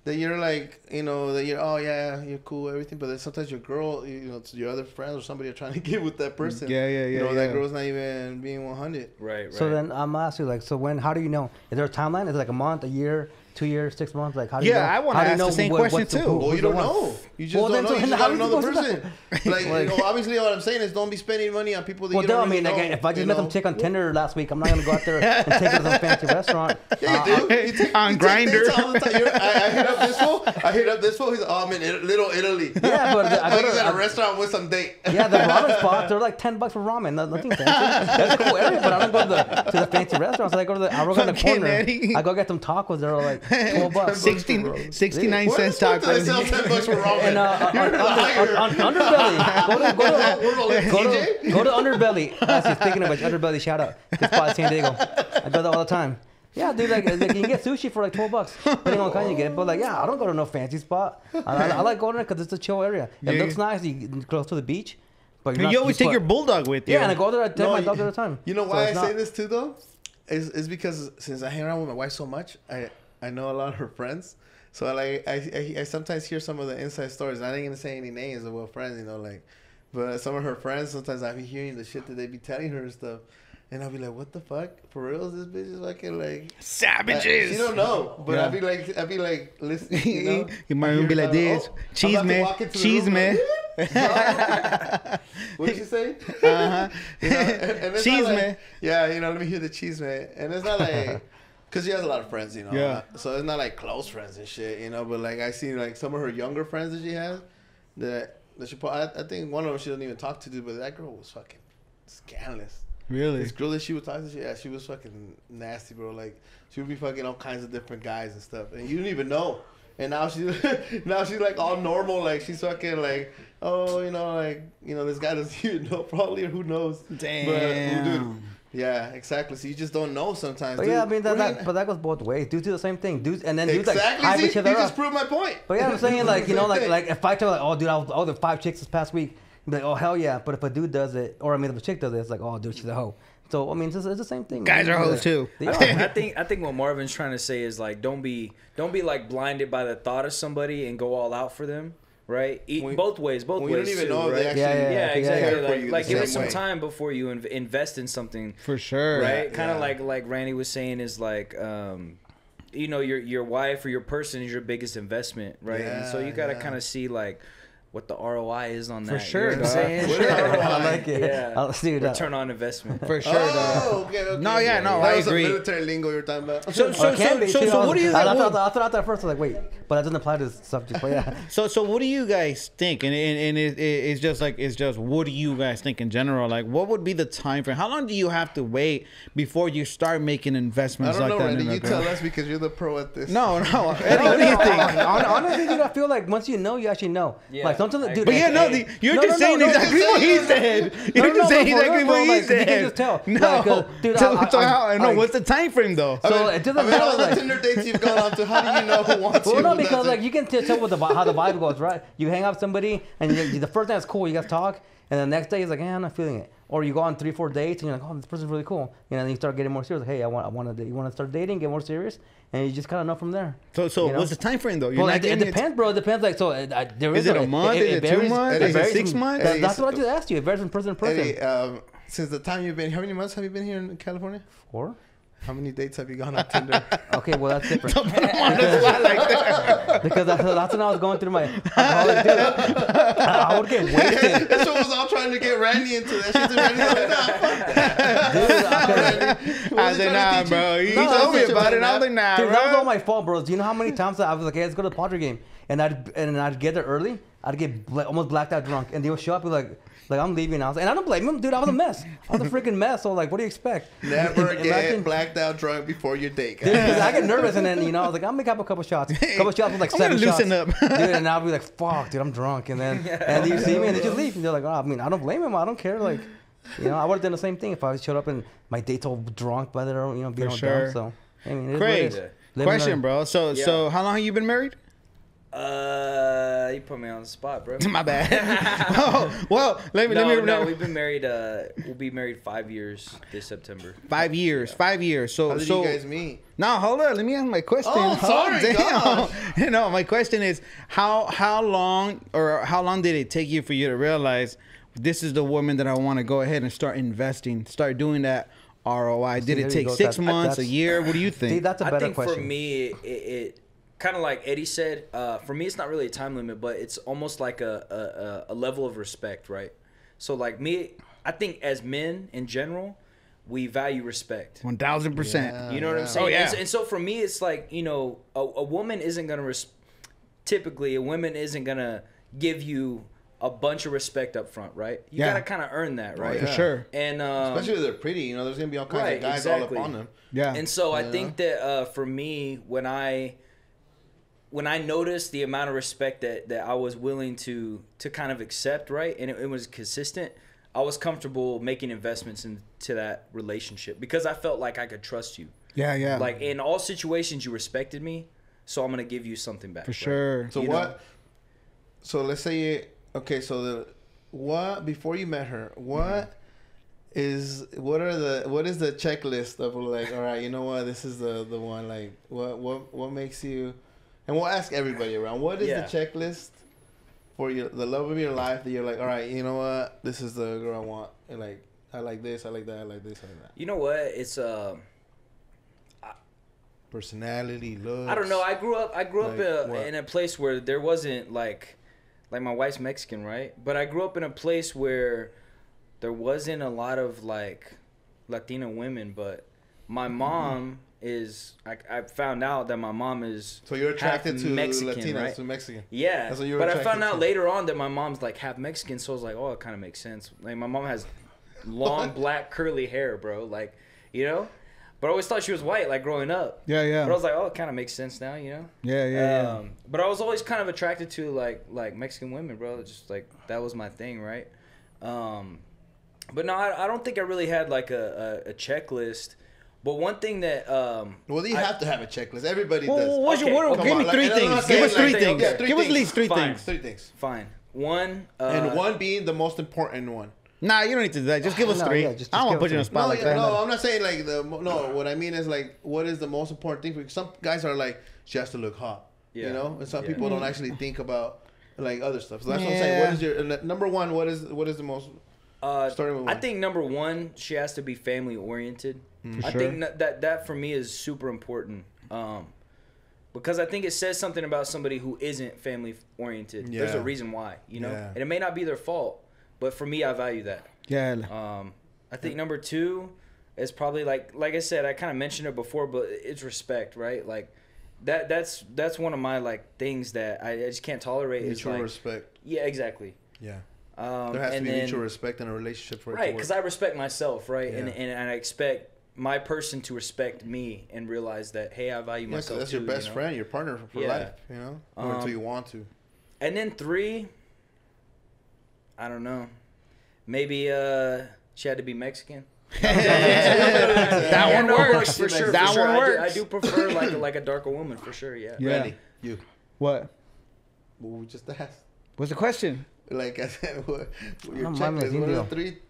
A: you're like, you know, that you're, oh yeah, you're cool, everything. But then sometimes your girl, you know, to your other friends or somebody are trying to get with that person.
B: Yeah.
A: You know, that girl's not even being 100.
C: Right.
D: So then I'm asking, like, how do you know? Is there a timeline? Is it like a month, a year? 2 years, 6 months? Like, how do you know?
B: I want to ask the same question too.
A: Well, you don't know. You just don't know. You just gotta know the person. Like, you know, obviously, what I'm saying is don't be spending money on people that you don't really know. Like,
D: if I just met some chick on Tinder last week, I'm not gonna go out there and take her to some fancy restaurant.
A: Yeah, you do. On Grindr. I hit up this fool. He's like, oh, I'm in Little Italy.
D: Yeah, but
A: I go to a restaurant with some date.
D: Yeah, the ramen spots, they're like $10 for ramen. Nothing fancy. That's a cool area, but I don't go to the fancy restaurants. I go to the corner. I go get some tacos. They're like $12.
B: 69 cents tacos.
A: I sell $10 for ramen.
D: And on Underbelly. Go to Underbelly. Actually, speaking of which, Underbelly, shout out. This spot in San Diego. I go there all the time. Yeah, dude, like you can get sushi for like $12, depending on what kind you get. But like, yeah, I don't go to no fancy spot. I like going there because it's a chill area. It looks nice. You close to the beach. But
B: you always take your Bulldog with you.
D: Yeah, and I go there. I take my dog all the time.
A: You know why I say this too, though? Is because since I hang around with my wife so much, I know a lot of her friends. So I sometimes hear some of the inside stories. I ain't gonna say any names of what friends, you know, like, but some of her friends, sometimes I be hearing the shit that they be telling her and stuff. And I'll be like, what the fuck? For real? This bitch is fucking like
B: savages.
A: She don't know. But I'd be like listening, you know?
B: You might be like this. Cheese man. Cheese man.
A: What did she say?
B: Uh-huh.
A: You know, and it's
B: cheese
A: like,
B: man.
A: Yeah, you know, let me hear the cheese man. And it's not like, because she has a lot of friends, you know.
B: Yeah.
A: So it's not like close friends and shit, you know. But like I see like some of her younger friends that she has that she probably, I think one of them she doesn't even talk to, but that girl was fucking scandalous.
B: Really?
A: This girl that she would talk to, yeah, she was fucking nasty, bro. Like, she would be fucking all kinds of different guys and stuff, and you didn't even know. And now she's like all normal, like she's fucking like, oh, you know, like, you know, this guy doesn't even know probably, or who knows.
B: Damn.
A: But, dude, yeah, exactly. So you just don't know sometimes.
D: But
A: dude.
D: yeah, I mean but that goes both ways. Dudes do the same thing. Dudes and then dudes
A: exactly.
D: like hype each other
A: You
D: up.
A: just proved my point.
D: But yeah, I'm saying like, you know, like if I tell like, oh dude, I was the 5 chicks this past week, you'd be like, oh hell yeah. But if a dude does it, or I mean if a chick does it, it's like, oh dude, she's a hoe. So I mean, it's the same thing.
B: Guys are hoes too.
C: I think what Marvin's trying to say is like, don't be like blinded by the thought of somebody and go all out for them, right? Both ways.
A: You don't even know if they actually
C: exactly. Like give it some time before you invest in something.
B: For sure.
C: Right? Kind of like Randy was saying is like, you know, your wife or your person is your biggest investment, right?
A: Yeah,
C: and so you got to kind of see like what the ROI is on that.
B: For sure,
C: you know what I'm saying?
D: I like it.
C: Yeah.
D: Dude,
C: return on investment.
B: For sure.
A: Okay.
B: No, I
A: that
B: agree.
A: Was military lingo you're talking about.
B: So what do you?
D: I thought out there first. I was like, wait, but that doesn't apply to this subject. But yeah.
B: So what do you guys think? And it's just what do you guys think in general? Like, what would be the time frame? How long do you have to wait before you start making investments like that?
A: Randy, you tell us because you're the pro at this.
B: No. Eddie, what do you think?
D: Honestly, dude, I feel like once you know, you actually know.
C: Yeah,
D: like sometimes, dude.
B: But yeah, you're just saying exactly what he said. You're just saying exactly what he said.
D: You can just tell.
B: No, dude. What's the time frame though?
D: So it doesn't
A: matter. All the Tinder dates you've gone on to, how do you know who wants you?
D: Well, no, because like you can tell how the vibe goes, right? You hang out with somebody, and the first night it's cool, you guys talk, and the next day he's like, I'm not feeling it. Or you go on 3-4 dates, and you're like, oh, this person's really cool. You know, and you start getting more serious. Like, hey, I want to. You want to start dating, get more serious, and you just kind of know from there.
B: So
D: you know?
B: What's the time frame though?
D: Well, it depends, bro. It depends. Like, so there
B: is it a month? Is it 2 months? Is it 6 months?
D: That's what I just asked you. It varies from person to person.
A: Eddie, since the time you've been, how many months have you been here in California?
D: 4.
A: How many dates have you gone on Tinder?
D: Okay, well that's different.
B: Don't put him on the spot like that.
D: Because that's when I was going through my alcoholic, dude. I would get wasted.
A: That's what was all trying to get Randy into that. She's Randy like,
B: dude, I said, nah, bro. He told me about it. I was like, nah,
D: dude,
B: bro.
D: that was all my fault, bro. Do you know how many times I was like, hey, let's go to the Padre game, and I'd get there early. I'd get almost blacked out drunk, and they would show up and like I'm leaving. And I don't blame him, dude. I was a mess. I was a freaking mess. So like, what do you expect?
A: Never get blacked out drunk before your date.
D: Dude, because I get nervous, and then I was like, I'll make up a couple shots. Was like 7 shots.
B: Loosen up,
D: dude. And I'll be like, fuck, dude, I'm drunk. And then you see me, and they just leave. And they're like, oh, I mean, I don't blame him. I don't care. Like, I would have done the same thing if I showed up and my date's all drunk, by their own, being all dumb. So I mean,
B: Crazy question, bro. So how long have you been married?
C: You put me on the spot, bro.
B: My bad. Well, let me.
C: No, we've been married. We'll be married 5 years this September.
B: 5 years. 5 years. So,
A: how did you guys meet?
B: No, hold on. Let me ask my question.
A: Oh, sorry.
B: Damn. No, my question is how long did it take you for you to realize this is the woman that I want to go ahead and start investing, start doing that ROI? Did it take 6 months, a year? What do you think?
D: See, that's a better question.
C: For me, it kind of like Eddie said. For me, it's not really a time limit, but it's almost like a level of respect, right? So like me, I think as men in general, we value respect.
B: 1000%.
C: You know what I'm saying?
B: Oh, yeah.
C: And so for me, it's like, you know, a woman isn't gonna typically a woman isn't gonna give you a bunch of respect up front, right? You gotta kind of earn that, right?
B: For sure.
C: And
A: especially if they're pretty, you know, there's gonna be all kinds of guys all up on them.
B: Yeah.
C: And so I think that for me, when I noticed the amount of respect that I was willing to kind of accept, right, and it was consistent, I was comfortable making investments into that relationship because I felt like I could trust you.
B: Yeah, yeah.
C: Like in all situations, you respected me, so I'm gonna give you something back.
B: For sure.
A: So what? So let's say what before you met her? What is the checklist of like? All right, you know what? This is the one. Like what makes you? And we'll ask everybody around. What is the checklist for the love of your life that you're like, all right, you know what? This is the girl I want. And like, I like this, I like that, I like this, I like that.
C: You know what? It's
A: personality, looks.
C: I don't know. I grew up in a place where there wasn't like my wife's Mexican, right? But I grew up in a place where there wasn't a lot of like Latina women, but my mom is I found out that my mom is
A: so you're attracted to
C: Mexican,
A: Latinas,
C: right?
A: to Mexican.
C: Yeah,
A: that's what you're
C: but I found
A: to.
C: out later on that my mom's like half Mexican, so I was like, oh, it kind of makes sense. Like my mom has long black curly hair, bro. Like, you know, but I always thought she was white, like growing up.
B: Yeah, yeah.
C: But I was like, oh, it kind of makes sense now, you know.
B: Yeah, yeah.
C: But I was always kind of attracted to like Mexican women, bro. Just like that was my thing, right? But no, I don't think I really had like a checklist. But one thing that
A: well, you have to have a checklist. Everybody does.
B: Give me 3 things. Give us 3 things. Give us at least 3 things.
A: 3 things.
C: Fine. One.
A: And one being the most important one.
B: Nah, you don't need to do that. Just give us 3.
D: Yeah,
B: I don't want to put you in a spot like that.
A: No, I'm not saying like no. What I mean is like, what is the most important thing for you? Some guys are like, she has to look hot. Yeah. You know, and some people don't actually think about like other stuff. So that's what I'm saying. What is your number one? What is the most? Starting with one.
C: I think number one, she has to be family oriented. I think that for me is super important. Because I think it says something about somebody who isn't family oriented. Yeah. There's a reason why, you know, and it may not be their fault, but for me, I value that.
B: Yeah.
C: I think number 2 is probably like I said, I kind of mentioned it before, but it's respect, right? Like that's one of my like things that I just can't tolerate.
A: Mutual
C: like,
A: respect.
C: Yeah, exactly.
A: Yeah. There has to be mutual respect in a relationship for it to work.
C: Right, because I respect myself, right? Yeah. And I expect my person to respect me and realize that, hey, I value myself.
A: That's your best friend, your partner for life, you know, or until you want to.
C: And then 3, I don't know, maybe she had to be Mexican.
B: That one works
C: for sure.
B: That one works.
C: I do prefer like a darker woman for sure. Yeah.
A: Randy, you.
B: What
A: we just asked.
B: What's the question?
A: Like I said, what your checklist? What are the 3 things?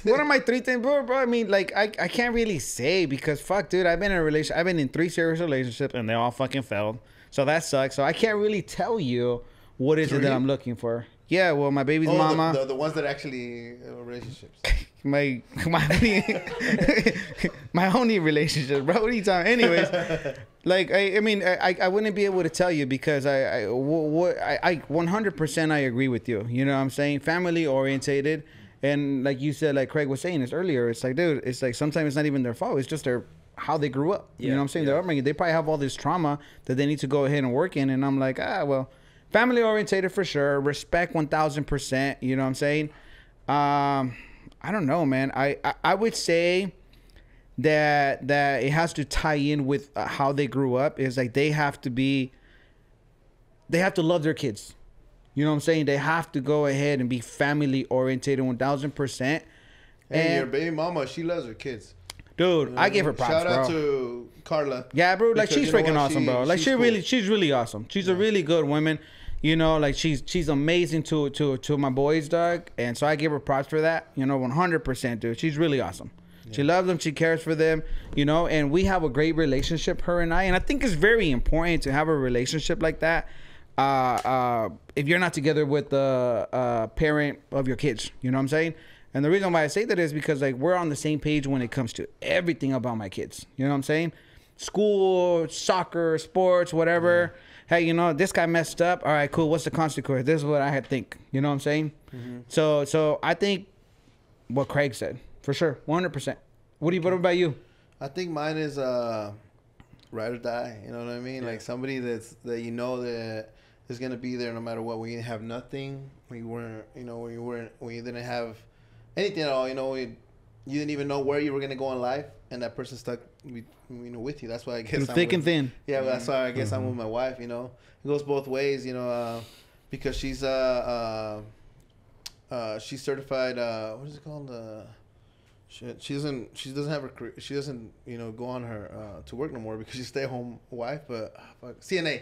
B: What are my 3 things, bro? I mean, like I can't really say because fuck, dude, I've been in 3 serious relationships and they all fucking failed. So that sucks. So I can't really tell you what is it that I'm looking for. Yeah, well, my baby's mama.
A: The ones that actually relationships.
B: my only relationship, bro. What are you talking? Anyways, like I mean, I wouldn't be able to tell you because I 100% I agree with you. You know what I'm saying? Family orientated, and like you said, like Craig was saying this earlier, it's like, dude, it's like sometimes it's not even their fault. It's just how they grew up. You know what I'm saying? Their upbringing. They probably have all this trauma that they need to go ahead and work in. And I'm like, well, family orientated for sure. Respect 1000%. You know what I'm saying? I don't know, man. I would say that it has to tie in with how they grew up. Is like they have to love their kids. You know what I'm saying? They have to go ahead and be family orientated 1000%.
A: And your baby mama, she loves her kids.
B: Dude, I give her props,
A: Shout out
B: bro.
A: to Carla.
B: Yeah, bro. Like she's freaking awesome, bro. Like she's really awesome. She's a really good woman. You know, like she's amazing to my boys, dog. And so I give her props for that. You know, 100%, dude. She's really awesome. Yeah. She loves them. She cares for them. You know, and we have a great relationship, her and I. And I think it's very important to have a relationship like that. If you're not together with the parent of your kids, you know what I'm saying? And the reason why I say that is because like we're on the same page when it comes to everything about my kids. You know what I'm saying? School, soccer, sports, whatever. Hey, you know, this guy messed up. All right, cool. What's the consequence? This is what I had to think. You know what I'm saying? So I think what Craig said for sure, 100%. What about you?
A: I think mine is ride or die. You know what I mean? Like somebody that you know that is gonna be there no matter what. When you have nothing, when you didn't have anything at all. You know, you didn't even know where you were gonna go in life, and that person stuck with you. That's why I guess
B: through thick and thin.
A: Yeah, that's why I guess I'm with my wife. You know, it goes both ways. You know, because she's certified. What is it called? She doesn't have her career. She doesn't go on her to work no more because she's a stay-at-home wife. But CNA,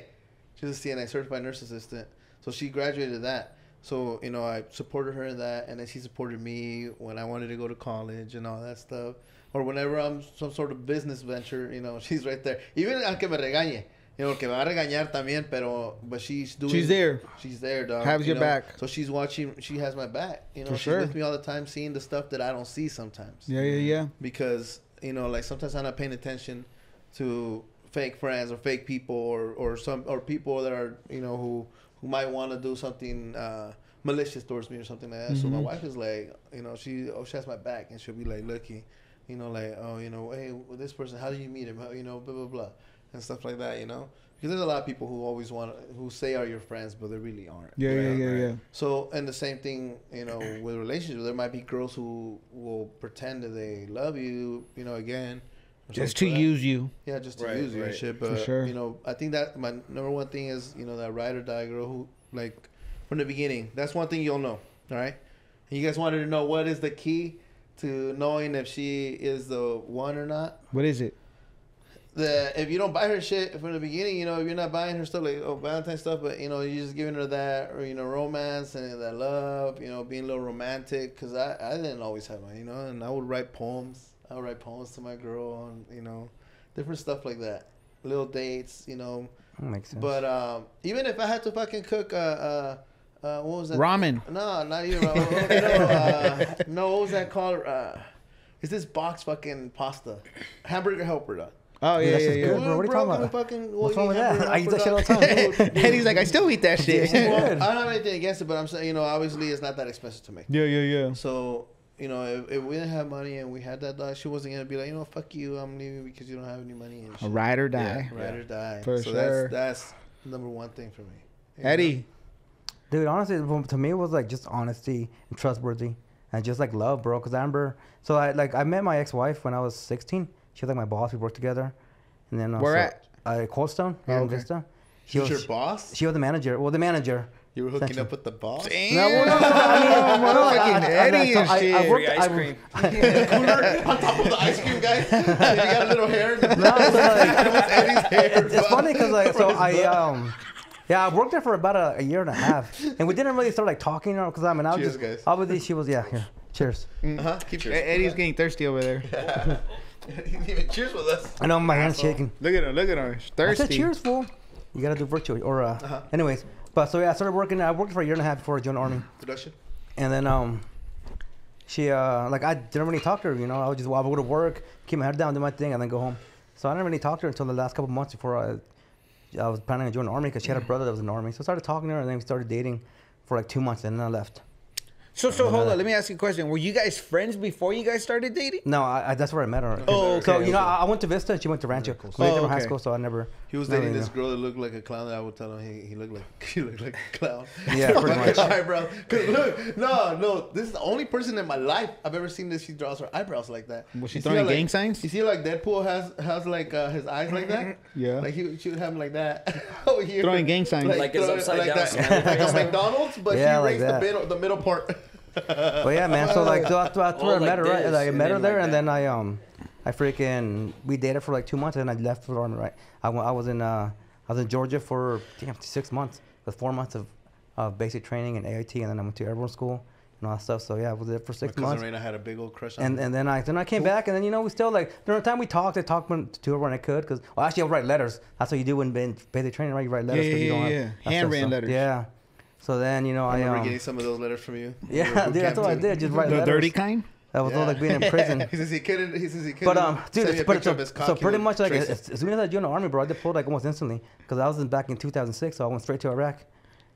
A: she's a CNA, certified nurse assistant. So she graduated that. So I supported her in that, and then she supported me when I wanted to go to college and all that stuff. Or whenever I'm some sort of business venture, she's right there. Even aunque me regañe, que me va a regañar también, but she's doing.
B: She's there.
A: She's there, dog.
B: Has your back.
A: So she's watching. She has my back. She's
B: sure.
A: with me all the time, seeing the stuff that I don't see sometimes.
B: Yeah.
A: Because like sometimes I'm not paying attention to fake friends or fake people or people that are who might want to do something malicious towards me or something like that. So my wife is like, she has my back, and she'll be like, looky, hey, this person, how do you meet him? Blah blah blah, and stuff like that. Because there's a lot of people who say are your friends, but they really aren't.
B: Yeah.
A: So, and the same thing, with relationships, there might be girls who will pretend that they love you, again.
B: Just to use you.
A: Yeah, just to use you and shit. But,
B: for sure.
A: I think that my number one thing is, that ride or die girl who, like, from the beginning, that's one thing you'll know, all right? And you guys wanted to know what is the key to knowing if she is the one or not?
B: What is it?
A: If you don't buy her shit from the beginning, if you're not buying her stuff like Valentine's stuff, but you're just giving her that romance and that love, being a little romantic, because I didn't always have one, and I would write poems. I would write poems to my girl and different stuff like that, little dates,
D: That makes sense.
A: But even if I had to fucking cook what was that?
B: Ramen.
A: No, not even ramen. No, what was that called? It's this box fucking pasta, hamburger helper, dog.
B: Oh, yeah.
D: Bro, what are you talking about? What's wrong with that? I eat that shit all the time.
B: And he's like, I still eat that shit.
A: Well, I don't have anything against it, but I'm saying, obviously it's not that expensive to make.
B: Yeah.
A: So, if we didn't have money and we had that dog, she wasn't going to be like, fuck you, I'm leaving because you don't have any money. And shit.
B: A ride or die.
A: Yeah, ride or die.
B: For sure.
A: That's number one thing for me.
B: Eddie.
D: Dude, honestly, to me, it was like just honesty and trustworthy and just like love, bro. Because I remember, so I met my ex-wife when I was 16. She was like my boss. We worked together. And then
B: where
D: at? Cold Stone here in Vista.
A: She was your boss?
D: She was the manager. Well, the manager.
A: You were hooking up with the boss?
B: Damn.
D: No,
B: Fucking Eddie and shit.
C: Free ice cream.
A: Cooler on top of the ice cream guy. And you got a little hair.
D: It's funny because I worked there for about a year and a half, and we didn't really start like talking, because I was
A: cheers,
D: just
A: guys.
D: obviously she was here. Cheers.
A: Keep cheers.
B: Eddie's getting thirsty over there.
A: He didn't even cheers with us.
D: I know my hand's shaking.
B: Look at him. He's thirsty.
D: I said cheers, fool. You gotta do virtual or anyways. But so I started working. I worked for a year and a half before I joined the army.
A: Production.
D: And then she I didn't really talk to her. I would just go to work, keep my head down, do my thing, and then go home. So I didn't really talk to her until the last couple of months before I was planning to join the army, because she had a brother that was in the army. So I started talking to her, and then we started dating for like 2 months, and then I left.
B: So hold on. Let me ask you a question. Were you guys friends before you guys started dating?
D: No, that's where I met her.
B: Oh, okay.
D: So I went to Vista and she went to Rancho.
A: Cool.
D: We met in high school, so I never.
A: He was dating this girl that looked like a clown. That I would tell him he looked like a clown.
D: Yeah, pretty much.
A: Eyebrows. Cause look, no, this is the only person in my life I've ever seen this. She draws her eyebrows like that.
B: Was she throwing gang signs?
A: You see, like Deadpool has like his eyes like that.
B: Yeah.
A: Like she would have him like that over here.
B: Throwing gang signs.
C: Like it's upside down.
A: That, like a McDonald's, but
D: Yeah,
A: he
D: like
A: raised the middle part.
D: But yeah, man. So that's where I met her. Right? I met her there, and then we dated for like 2 months, and I left for the army. Right. I was in Georgia for 6 months, with 4 months of basic training and AIT, and then I went to airborne school and all that stuff. So yeah, I was there for 6 months.
A: My cousin Raina had a big old crush on
D: me. And then I came back, and then we still like during the time we talked, I talked to her when I could, because actually I would write letters. That's what you do when in basic training, right? You write letters.
B: Yeah. Handwritten letters.
D: Yeah. So then, you know,
A: I remember getting some of those letters from you.
D: Yeah, dude, that's what I did. Just write
B: The
D: letters.
B: dirty kind?
D: That was all like being in prison.
A: He says he couldn't.
D: But dude, so pretty much like
A: as
D: soon as I joined the army, bro, I deployed like almost instantly because I was back in 2006, so I went straight to Iraq.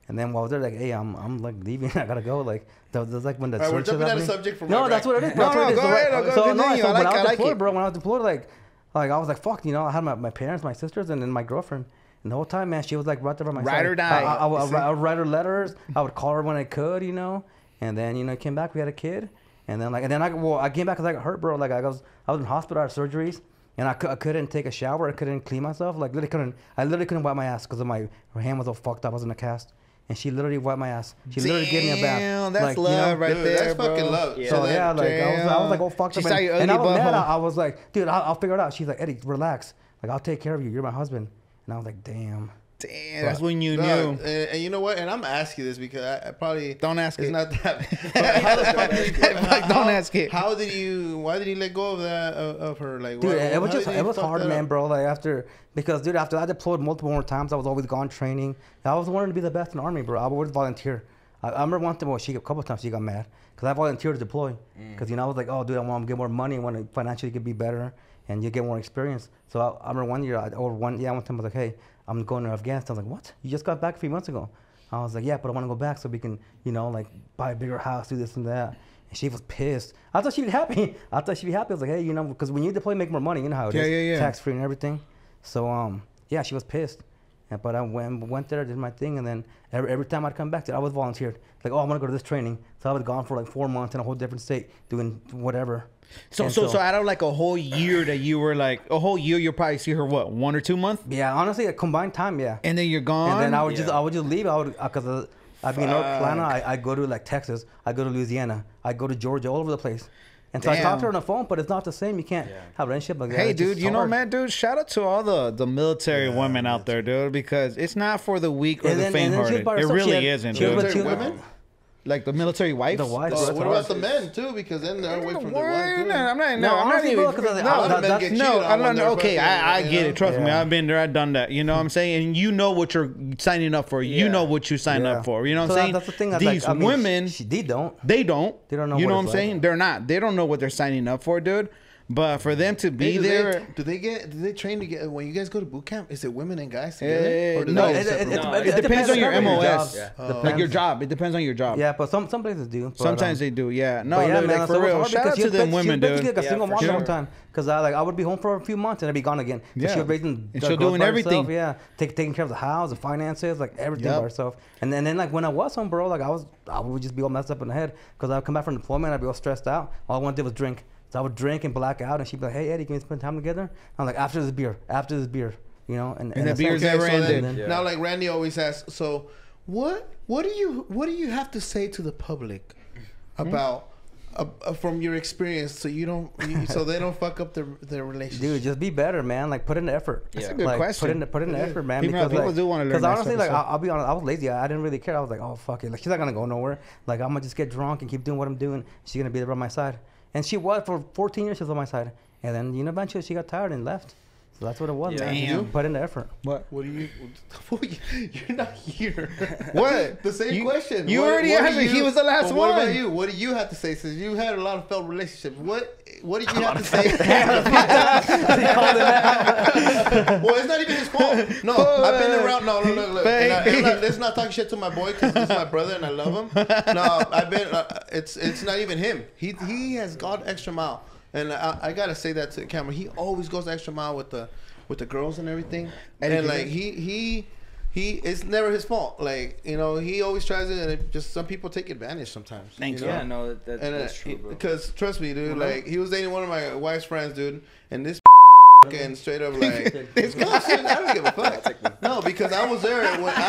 D: And then while I was there, like, hey, I'm like leaving. I gotta go. Like, there's like when the
A: we're jumping out of subject from
D: no,
A: Iraq.
D: that's what it is. Bro.
B: No, go ahead.
D: So when I was
B: like
D: deployed,
B: it.
D: bro, when I was deployed, like I was like, fuck, you know, I had my parents, my sisters, and then my girlfriend. And the whole time, man, she was like right there by my side.
B: Ride or die.
D: I would write her letters. I would call her when I could, you know. And then, you know, came back. We had a kid. And then I came back because I got hurt, bro. Like I was in hospital, I had surgeries, and I couldn't take a shower. I couldn't clean myself. Like I literally couldn't wipe my ass because my hand was all fucked up. I was in a cast. And she literally wiped my ass. She literally gave me a bath.
B: Damn, that's
D: like,
B: love,
D: you know,
B: right
A: dude,
B: there,
A: that's
B: bro.
A: fucking love.
C: Yeah.
D: So yeah, like I was like, oh fuck.
B: She saw your
D: and I was
B: ugly
D: mad.
B: butthole.
D: I was like, dude, I'll figure it out. She's like, Eddie, relax. Like I'll take care of you. You're my husband. And I was like, damn.
B: Damn, that's when you knew.
A: And you know what? And I'm asking you this because I probably
B: Don't ask
A: it's
B: it.
A: not that. How the fuck did you,
B: Don't ask it.
A: How did you? Why did you let go of that of her? Like,
D: Dude, it was
A: fuck
D: hard,
A: that
D: man,
A: up?
D: bro. Like after I deployed multiple more times. I was always gone training. I was wanting to be the best in the army, bro. I would volunteer. I remember one time, a couple times she got mad because I volunteered to deploy. Because you know I was like, oh, dude, I want to get more money. I want to financially be better and you get more experience. So I remember one time I was like, hey, I'm going to Afghanistan. I was like, what? You just got back a few months ago. I was like, yeah, but I want to go back so we can, you know, like buy a bigger house, do this and that. And she was pissed. I thought she'd be happy. I was like, hey, you know, because when you deploy, make more money. You know how it is.
B: Yeah.
D: Tax free and everything. So yeah, she was pissed. But I went there, did my thing, and then every time I'd come back, I was volunteered. Like, oh, I'm gonna go to this training. So I was gone for like 4 months in a whole different state doing whatever.
B: So out of like a whole year that you were like you'll probably see her what 1 or 2 months.
D: Yeah, honestly, a combined time, yeah.
B: And then you're gone.
D: And then I would just leave. Because I'd be in North Carolina. I go to like Texas. I go to Louisiana. I go to Georgia, all over the place. And so I talked to her on the phone, but it's not the same. You can't have a relationship like that.
B: Hey,
D: It's
B: dude,
D: just
B: you know,
D: hard.
B: man, dude, shout out to all the military women out there, dude, because it's not for the weak or the faint-hearted. It really isn't, dude.
A: Military women?
B: Like the military wives.
D: The wives.
A: Oh, what about the men too? Because then they're away from their wives too.
B: I'm not. Okay, I get it. Trust me, I've been there. I've done that. You know what I'm saying? And you know what you're signing up for. You know what you sign up for. You know what I'm saying?
D: That's the thing.
B: These women,
D: they don't.
B: They don't know. You know what I'm
D: it's
B: saying? They're not. They don't know what they're signing up for, dude. But for them to be there,
A: do they train to get when you guys go to boot camp? Is it women and guys together?
B: It depends on your MOS, like your job. It depends on your job.
D: Yeah, but some places do.
B: Sometimes they do. Yeah, no,
D: yeah,
B: dude,
D: man,
B: like
D: so
B: for
D: it was
B: real.
D: hard
B: Shout out
D: because
B: to them women, dude.
D: She was like a single mom
B: sure.
D: one time because I would be home for a few months and I'd be gone again.
B: Yeah.
D: She was raising
B: And she'll doing everything.
D: Herself, yeah, taking care of the house, the finances, like everything by herself. And then like when I was home, bro, like I would just be all messed up in the head because I'd come back from deployment, I'd be all stressed out. All I wanted to do was drink. So I would drink and black out, and she'd be like, "Hey Eddie, can we spend time together?" I'm like, "After this beer, you know." And
B: the beer's never ended.
A: Now, like Randy always asks, so what do you have to say to the public about from your experience, so so they don't fuck up their relationship?
D: Dude, just be better, man. Like put in the effort.
B: That's a good question.
D: Put in the effort, man.
B: People do want to learn.
D: Because honestly, like I'll be honest, I was lazy. I didn't really care. I was like, "Oh fuck it, like she's not gonna go nowhere. Like I'm gonna just get drunk and keep doing what I'm doing. She's gonna be there by my side." And she was for 14 years. She was on my side, and then eventually she got tired and left. So that's what it was, man.
B: Damn.
D: Put in the effort.
A: What do you? You're not here.
B: What?
A: The same question.
B: You already answered. He was the last one.
A: What about you? What do you have to say? Since you had a lot of failed relationships, what do you have to say? Well, it's not even his fault. No, I've been around. No, look. Let's not talk shit to my boy because he's my brother and I love him. No, I've been. It's not even him. He has gone extra mile. And I gotta say that to the camera. He always goes the extra mile with the girls and everything. And like he it's never his fault. Like, you know, he always tries it, and it just some people take advantage sometimes.
B: Thank you.
A: know?
C: Yeah, no, that's true, bro.
A: Because trust me, dude. Like he was dating one of my wife's friends, dude, and this and straight up like I don't give a fuck. No, because I was there when he